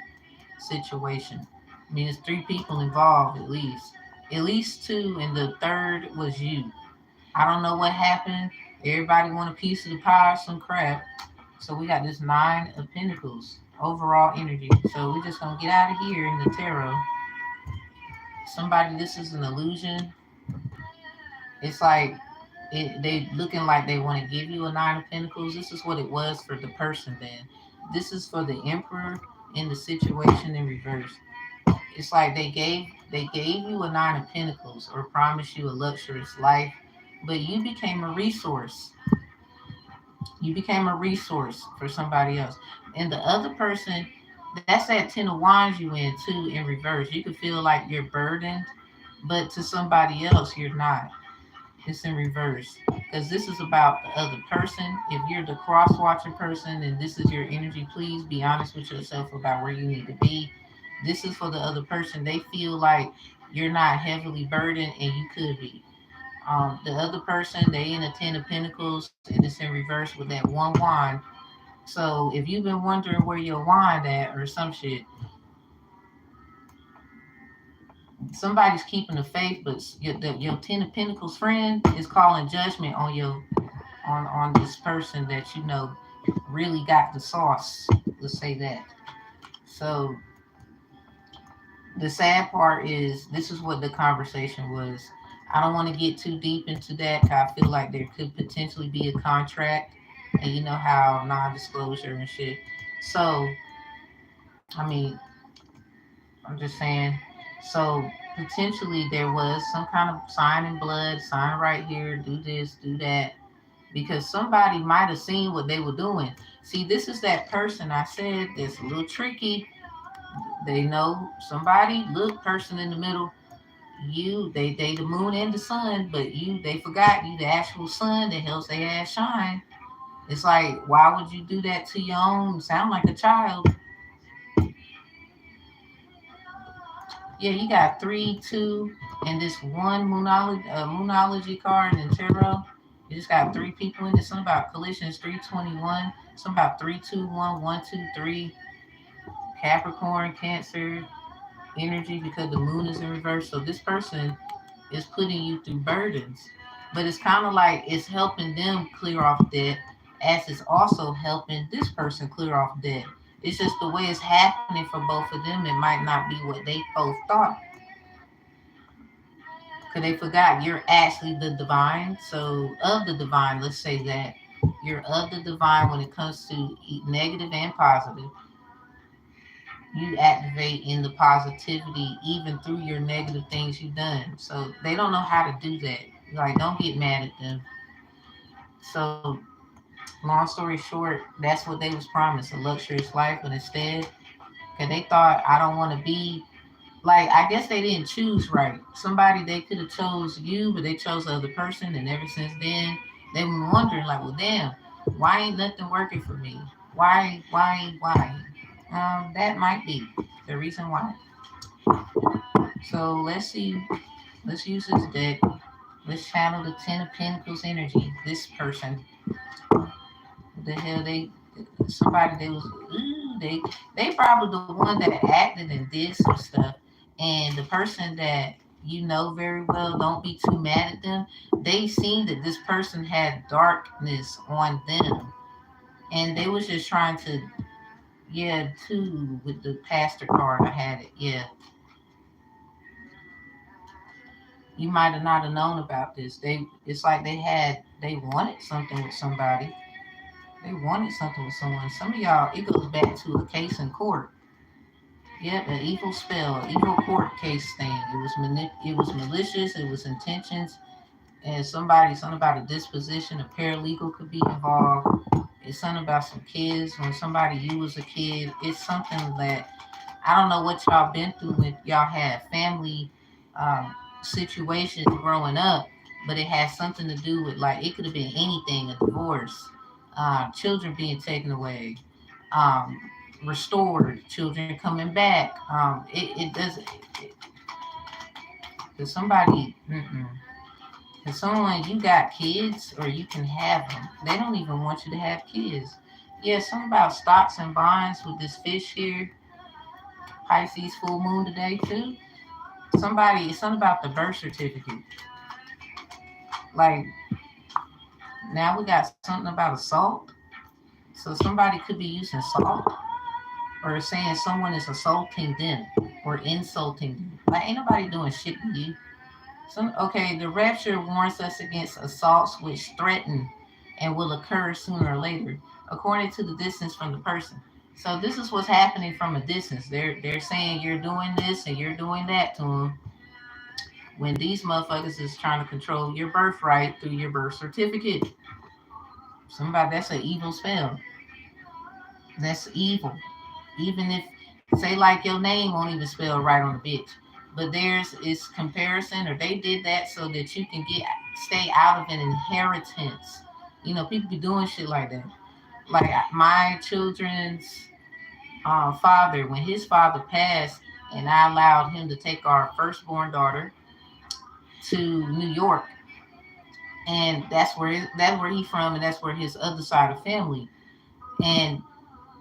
situation. I mean, there's 3 people involved at least. At least 2, and the third was you. I don't know what happened. Everybody want a piece of the pie or some crap. So we got this 9 of Pentacles, overall energy. So we're just going to get out of here in the tarot. Somebody, this is an illusion. It's like They looking like they want to give you a Nine of Pentacles. This is what it was for the person then. This is for the Emperor in the situation in reverse. It's like they gave you a Nine of Pentacles or promised you a luxurious life, but you became a resource. You became a resource for somebody else. And the other person, that's that Ten of Wands you in too in reverse. You could feel like you're burdened, but to somebody else you're not. It's in reverse. Because this is about the other person. If you're the cross watching person and this is your energy, please be honest with yourself about where you need to be. This is for the other person. They feel like you're not heavily burdened and you could be. The other person, they in a Ten of Pentacles and it's in reverse with that one wand. So if you've been wondering where your wand at or some shit, somebody's keeping the faith, but your Ten of Pentacles friend is calling judgment on your on this person that you know really got the sauce. Let's say that. So the sad part is this is what the conversation was. I don't want to get too deep into that 'cause I feel like there could potentially be a contract, and you know how non-disclosure and shit. So I mean, I'm just saying. So potentially there was some kind of sign in blood, sign right here, do this, do that, because somebody might have seen what they were doing. See, this is that person I said that's a little tricky. They know somebody, look, person in the middle, you, they the moon and the sun, but you, they forgot you the actual sun that helps their ass shine. It's like, why would you do that to your own? Sound like a child. Yeah, you got three, two, and this one moonology card in tarot. You just got three people in this. Something about collisions 321. Something about 321, 123. Capricorn, Cancer energy because the moon is in reverse. So this person is putting you through burdens, but it's kind of like it's helping them clear off debt, as it's also helping this person clear off debt. It's just the way it's happening for both of them. It might not be what they both thought. Because they forgot you're actually the divine. So, of the divine, let's say that you're of the divine when it comes to negative and positive. You activate in the positivity even through your negative things you've done. So, they don't know how to do that. Like, don't get mad at them. So, long story short, that's what they was promised, a luxurious life, but instead, because they thought, I don't want to be like, I guess they didn't choose right. Somebody, they could have chose you, but they chose the other person, and ever since then they've been wondering like, well, damn, why ain't nothing working for me? Why? That might be the reason why. So let's see. Let's use this deck. Let's channel the Ten of Pentacles energy. This person, what the hell, somebody, they was, they probably the one that acted and did some stuff, and the person that you know very well, don't be too mad at them. They seen that this person had darkness on them, and they was just trying to, yeah, too, with the pastor card I had it, yeah. You might have not have known about this. It's like they wanted something with somebody. They wanted something with someone. Some of y'all, it goes back to a case in court. Yep, an evil spell, evil court case thing. It was malicious. It was intentions, and something about a disposition. A paralegal could be involved. It's something about some kids. When somebody, you was a kid, it's something that I don't know what y'all been through when y'all had family um, situations growing up, but it has something to do with, like, it could have been anything, a divorce, children being taken away, um, restored, children coming back. It doesn't. Cause somebody, cause someone, you got kids or you can have them. They don't even want you to have kids. Yeah, something about stocks and bonds with this fish here. Pisces full moon today too. Somebody, it's something about the birth certificate. Like, now we got something about assault. So somebody could be using salt or saying someone is assaulting them or insulting them. Like, ain't nobody doing shit to you. Okay, the rapture warns us against assaults which threaten and will occur sooner or later, according to the distance from the person. So this is what's happening from a distance. They're saying you're doing this and you're doing that to them, when these motherfuckers is trying to control your birthright through your birth certificate. Somebody, that's an evil spell. That's evil. Even if, say, like your name won't even spell right on the bitch, but theirs is comparison, or they did that so that you can stay out of an inheritance. People be doing shit like that. Like my children's father, when his father passed, and I allowed him to take our firstborn daughter to New York, and that's where he from, and that's where his other side of family. And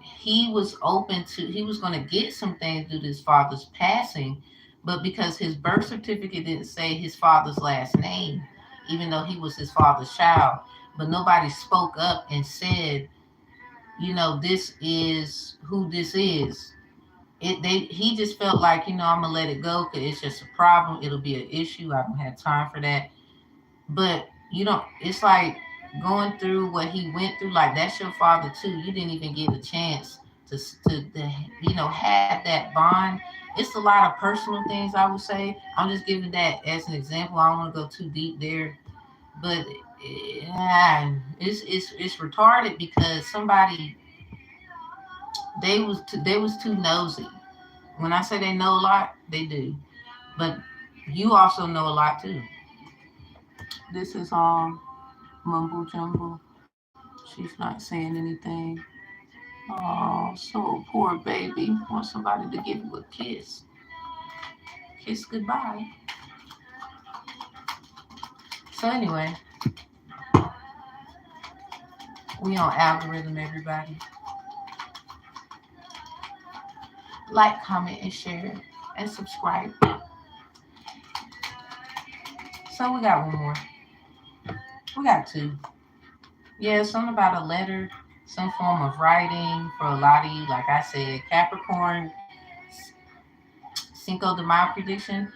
he was going to get some things due to his father's passing, but because his birth certificate didn't say his father's last name, even though he was his father's child, but nobody spoke up and said, this is who this is. He just felt like, I'm gonna let it go because it's just a problem. It'll be an issue. I don't have time for that. But you don't. It's like going through what he went through. Like, that's your father too. You didn't even get a chance to have that bond. It's a lot of personal things, I would say. I'm just giving that as an example. I don't want to go too deep there, but it's retarded because somebody, they was too nosy. When I say they know a lot, they do. But you also know a lot too. This is mumble jumble. She's not saying anything. Oh, so poor baby. Want somebody to give you a kiss. Kiss goodbye. So anyway, we on algorithm, everybody. Like, comment, and share, and subscribe. So we got one more. We got two. Yeah, something about a letter, some form of writing for a lot of you. Like I said, Capricorn, Cinco de Mayo prediction,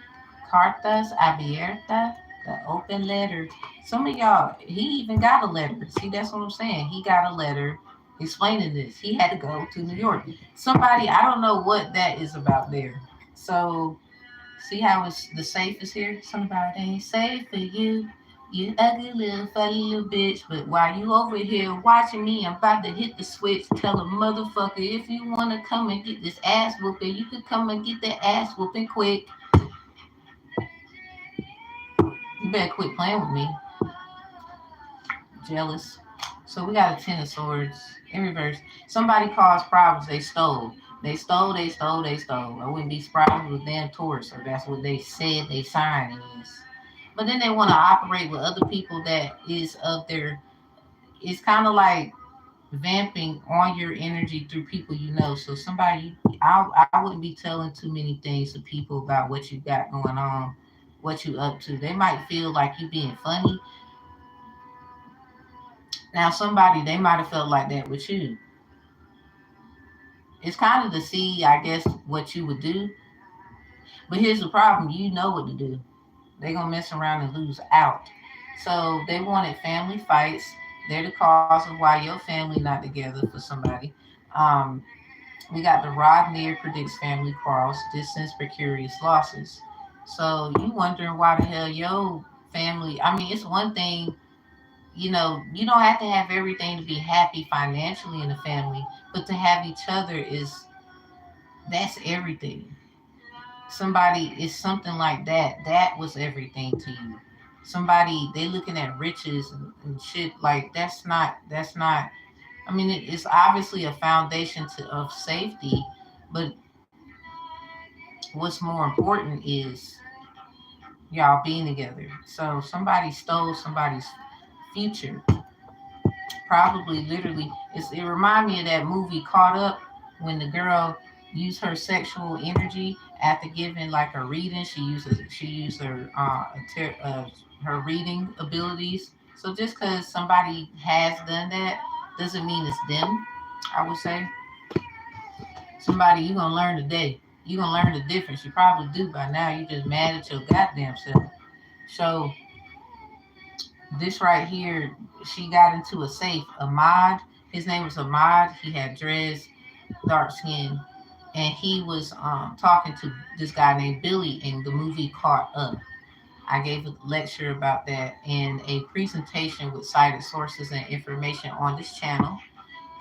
cartas abiertas, the open letter. Some of y'all, he even got a letter. See, that's what I'm saying. He got a letter explaining this. He had to go to New York. Somebody, I don't know what that is about there. So, see how it's the safe is here? Somebody ain't safe for you. You ugly little funny little bitch. But while you over here watching me, I'm about to hit the switch. Tell a motherfucker, if you want to come and get this ass whooping, you could come and get that ass whooping quick. You better quit playing with me. Jealous. So we got a 10 of swords in reverse. Somebody caused problems. They stole. They stole. I wouldn't be surprised with damn Taurus, or that's what they said they sign is. But then they want to operate with other people that is of their. It's kind of like vamping on your energy through people you know. So somebody, I wouldn't be telling too many things to people about what you got going on, what you up to. They might feel like you being funny. Now somebody, they might have felt like that with you. It's kind of to see, I guess, what you would do. But here's the problem: you know what to do. They're gonna mess around and lose out. So they wanted family fights. They're the cause of why your family not together for somebody. Um, we got the rod near predicts family quarrels, distance, precarious losses. So you wondering why the hell your family? I mean, it's one thing, you don't have to have everything to be happy financially in a family, but to have each other that's everything. Somebody is something like that. That was everything to you. Somebody, they looking at riches and shit, like that's not. I mean, it's obviously a foundation of safety, but what's more important is y'all being together. So somebody stole somebody's future, probably literally. It reminded me of that movie Caught Up, when the girl used her sexual energy after giving like a reading. She used her reading abilities. So just because somebody has done that doesn't mean it's them. I would say somebody, you gonna learn today. You gonna learn the difference. You probably do by now. You just mad at your goddamn self. So this right here, she got into a safe. Ahmad, his name was Ahmad. He had dreads, dark skin, and he was talking to this guy named Billy, and the movie caught up. I gave a lecture about that and a presentation with cited sources and information on this channel.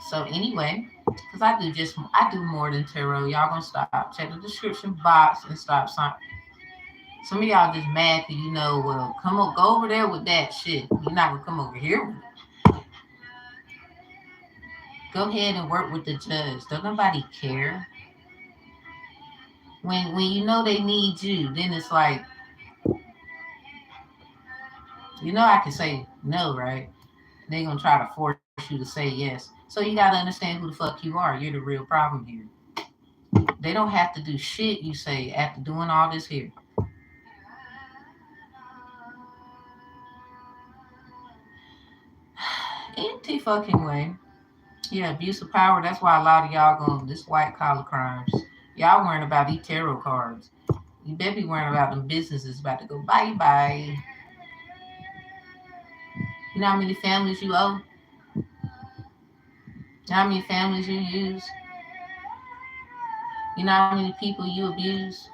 So anyway, because I do more than tarot. Y'all gonna stop. Check the description box and stop sign. Some of y'all just mad because you know, well, come on, go over there with that shit. You're not gonna come over here with it. Go ahead and work with the judge. Don't nobody care. When you know they need you, then it's like, you know, I can say no, right? They're gonna try to force you to say yes. So you gotta understand who the fuck you are. You're the real problem here. They don't have to do shit you say after doing all this here. Empty fucking way. Yeah, abuse of power. That's why a lot of y'all going this white collar crimes. Y'all worrying about these tarot cards. You better be worrying about them businesses about to go bye bye. You know how many families you owe? You know how many families you use? You know how many people you abuse?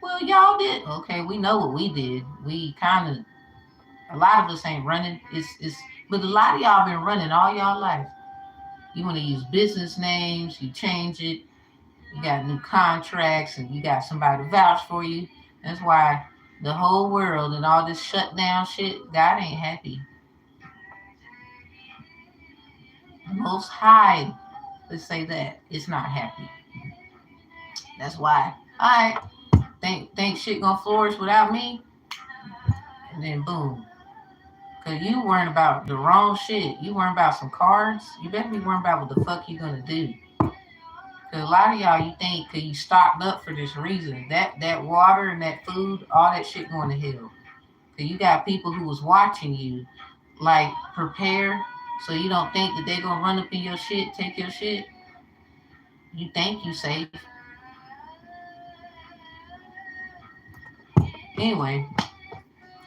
Well, y'all did. Okay, we know what we did. We kind of, a lot of us ain't running. But a lot of y'all been running all y'all life. You want to use business names, you change it. You got new contracts, and you got somebody to vouch for you. That's why the whole world and all this shutdown shit, God ain't happy. The Most High, let's say that, is not happy. That's why. All right, think shit gonna flourish without me, and then boom. Cause you worrying about the wrong shit. You worrying about some cards. You better be worrying about what the fuck you gonna do. Cause a lot of y'all, you think, cause you stocked up for this reason. That water and that food, all that shit going to hell. Cause you got people who was watching you, like prepare, so you don't think that they gonna run up in your shit, take your shit. You think you safe. Anyway,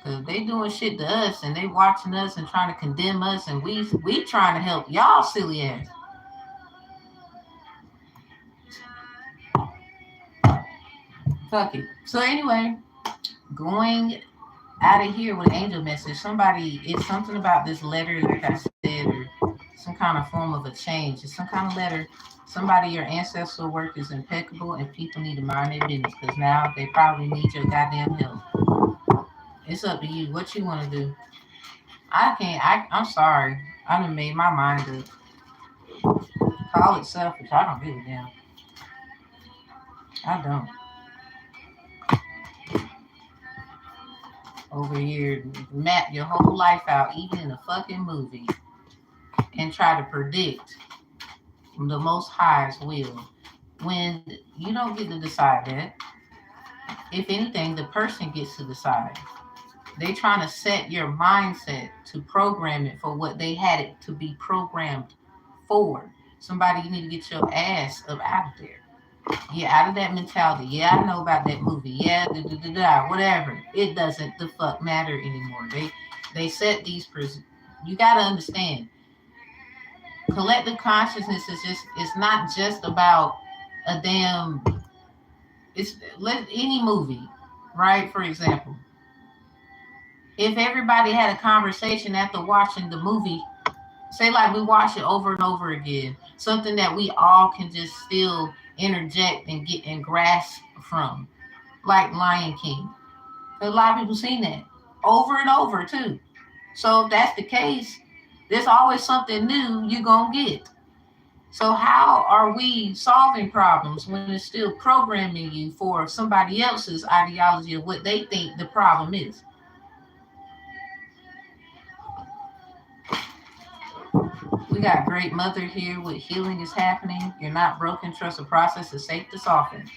cause they doing shit to us and they watching us and trying to condemn us, and we trying to help y'all silly ass. Fuck it. So anyway, going out of here with an angel message. Somebody, it's something about this letter, like I said, or some kind of form of a change. It's some kind of letter. Somebody, your ancestral work is impeccable, and people need to mind their business because now they probably need your goddamn help. It's up to you. What you want to do? I can't. I'm sorry. I done made my mind up. Call it selfish. I don't give a damn. I don't. Over here, map your whole life out, even in a fucking movie, and try to predict the Most High's will when you don't get to decide that. If anything, the person gets to decide. They trying to set your mindset to program it for what they had it to be programmed for. Somebody, you need to get your ass up out of there. Yeah, out of that mentality. Yeah, I know about that movie. Yeah, whatever. It doesn't the fuck matter anymore. They set these you gotta understand. Collective consciousness is just, it's not just about a damn, it's let any movie, right? For example, if everybody had a conversation after watching the movie, say like we watch it over and over again, something that we all can just still interject and get and grasp from, like Lion King. A lot of people seen that over and over too. So if that's the case, there's always something new you're gonna get. So how are we solving problems when it's still programming you for somebody else's ideology of what they think the problem is? We got great mother here with healing is happening. You're not broken. Trust the process is safe to soften.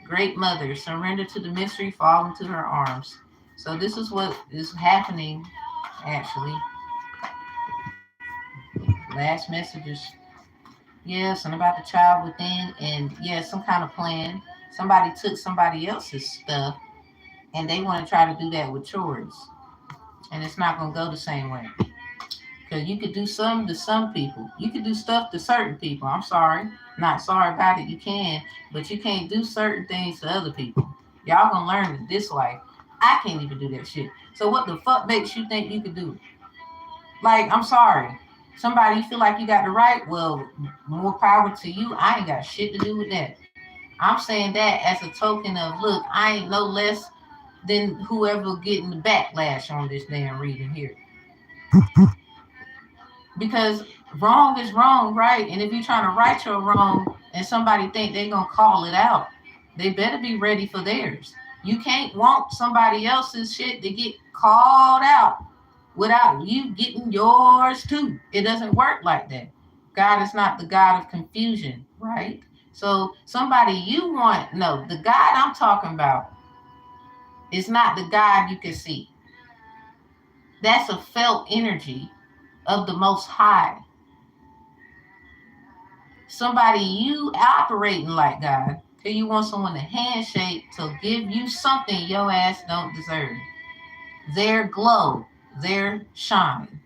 Great mother, surrender to the mystery, fall into her arms. So this is what is happening actually. Last messages. Yeah, something about the child within, and yeah, some kind of plan. Somebody took somebody else's stuff And they want to try to do that with chores. And it's not going to go the same way. Because you could do some to some people. You could do stuff to certain people. I'm sorry. Not sorry about it. You can. But you can't do certain things to other people. Y'all going to learn in this life. I can't even do that shit. So what the fuck makes you think you could do it? Like, I'm sorry. Somebody feel like you got the right, well, more power to you. I ain't got shit to do with that. I'm saying that as a token of, look, I ain't no less than whoever getting the backlash on this damn reading here. Because wrong is wrong, right? And if you're trying to right your wrong and somebody think they're going to call it out, they better be ready for theirs. You can't want somebody else's shit to get called out without you getting yours too. It doesn't work like that. God is not the God of confusion, right? So somebody you want, no, the God I'm talking about is not the God you can see. That's a felt energy of the Most High. Somebody you operating like God, because you want someone to handshake to give you something your ass don't deserve. Their glow, their shine.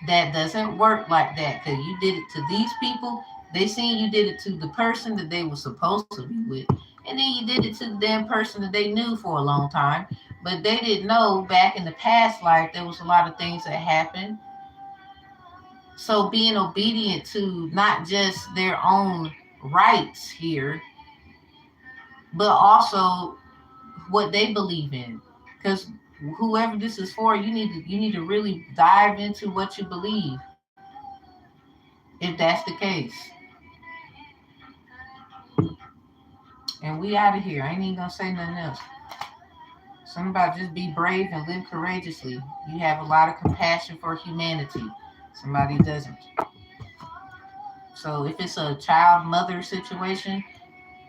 That doesn't work like that, because you did it to these people. They seen you did it to the person that they were supposed to be with, and then you did it to the damn person that they knew for a long time, but they didn't know back in the past life there was a lot of things that happened. So being obedient to not just their own rights here, but also what they believe in, because whoever this is for, you need to really dive into what you believe, if that's the case. And we out of here. I ain't even gonna say nothing else. Something about just be brave and live courageously. You have a lot of compassion for humanity. Somebody doesn't. So if it's a child mother situation,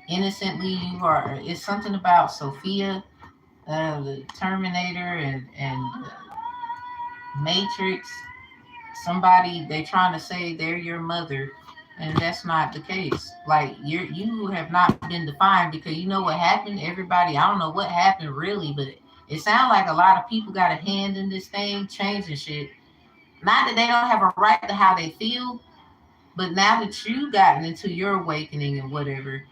innocently you are. It's something about Sophia, the Terminator, and Matrix. Somebody they trying to say they're your mother, and that's not the case. Like you have not been defined, because you know what happened. Everybody, I don't know what happened really, but it sounds like a lot of people got a hand in this thing changing shit. Not that they don't have a right to how they feel, but now that you gotten into your awakening and whatever,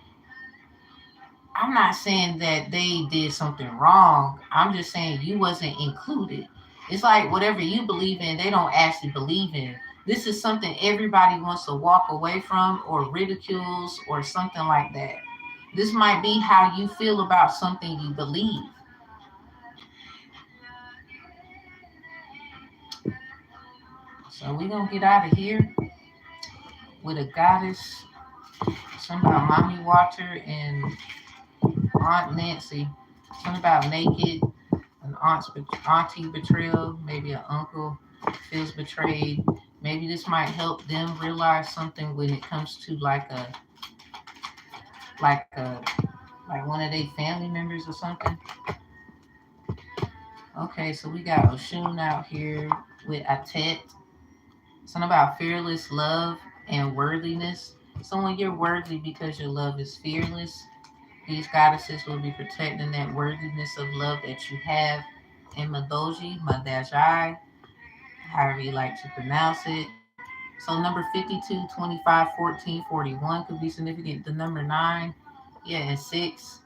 I'm not saying that they did something wrong. I'm just saying you wasn't included. It's like whatever you believe in, they don't actually believe in. This is something everybody wants to walk away from or ridicules or something like that. This might be how you feel about something you believe. So we're going to get out of here with a goddess, something about Mommy Water and Aunt Nancy, something about naked, an auntie betrayal, maybe an uncle feels betrayed. Maybe this might help them realize something when it comes to like a like one of their family members or something. Okay, so we got Oshun out here with Atet. Something about fearless love and worthiness. So when you're worthy because your love is fearless, these goddesses will be protecting that worthiness of love that you have. And Madoji, Madajai, however you like to pronounce it. So number 52, 25, 14, 41 could be significant. The number 9, yeah, and 6.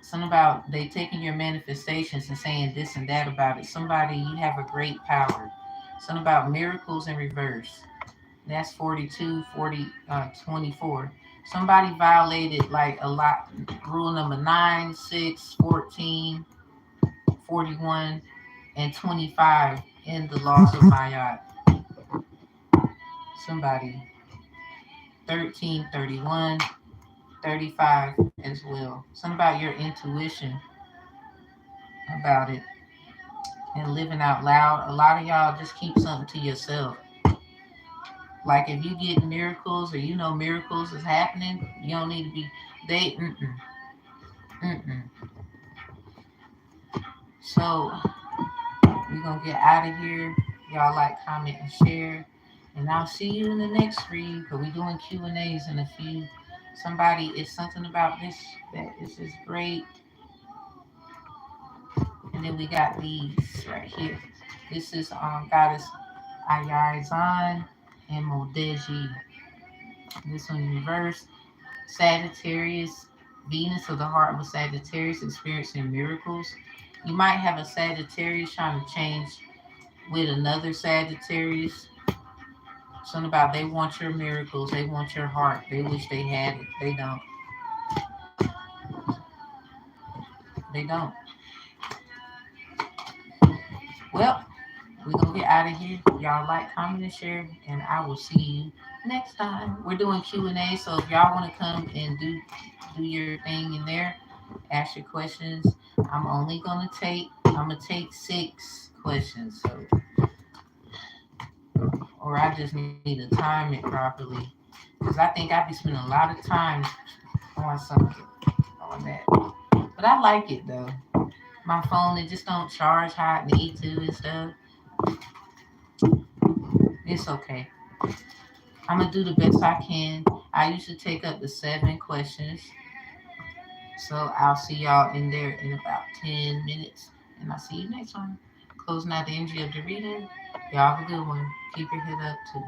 Something about they taking your manifestations and saying this and that about it. Somebody, you have a great power. Something about miracles in reverse. That's 42, 40, 24. Somebody violated like a lot. Rule number 9, 6, 14, 41, and 25 in the laws of Mayat. Somebody 13, 31, 35 as well. Something about your intuition about it and living out loud. A lot of y'all just keep something to yourself. Like if you get miracles or you know miracles is happening, you don't need to be they mm-mm. So we're gonna get out of here. Y'all like, comment, and share. And I'll see you in the next read because we're doing Q&As in a few. Somebody, it's something about this that is just great. And then we got these right here. This is Goddess Ayazan and Modeji. This one in reverse. Sagittarius, Venus of the heart with Sagittarius experiencing miracles. You might have a Sagittarius trying to change with another Sagittarius. Something about they want your miracles, they want your heart, they wish they had it. They don't. They don't. Well, we're gonna get out of here. Y'all like, comment, and share, and I will see you next time. We're doing Q&A, so if y'all want to come and do your thing in there, ask your questions. I'm gonna take 6 questions, so or I just need to time it properly because I think I be spending a lot of time on something on that. But I like it though. My phone it just don't charge how it need to and stuff. It's okay. I'm gonna do the best I can. I usually take up to 7 questions. So I'll see y'all in there in about 10 minutes. And I'll see you next one. Closing out the energy of the reading. Y'all have a good one. Keep your head up too.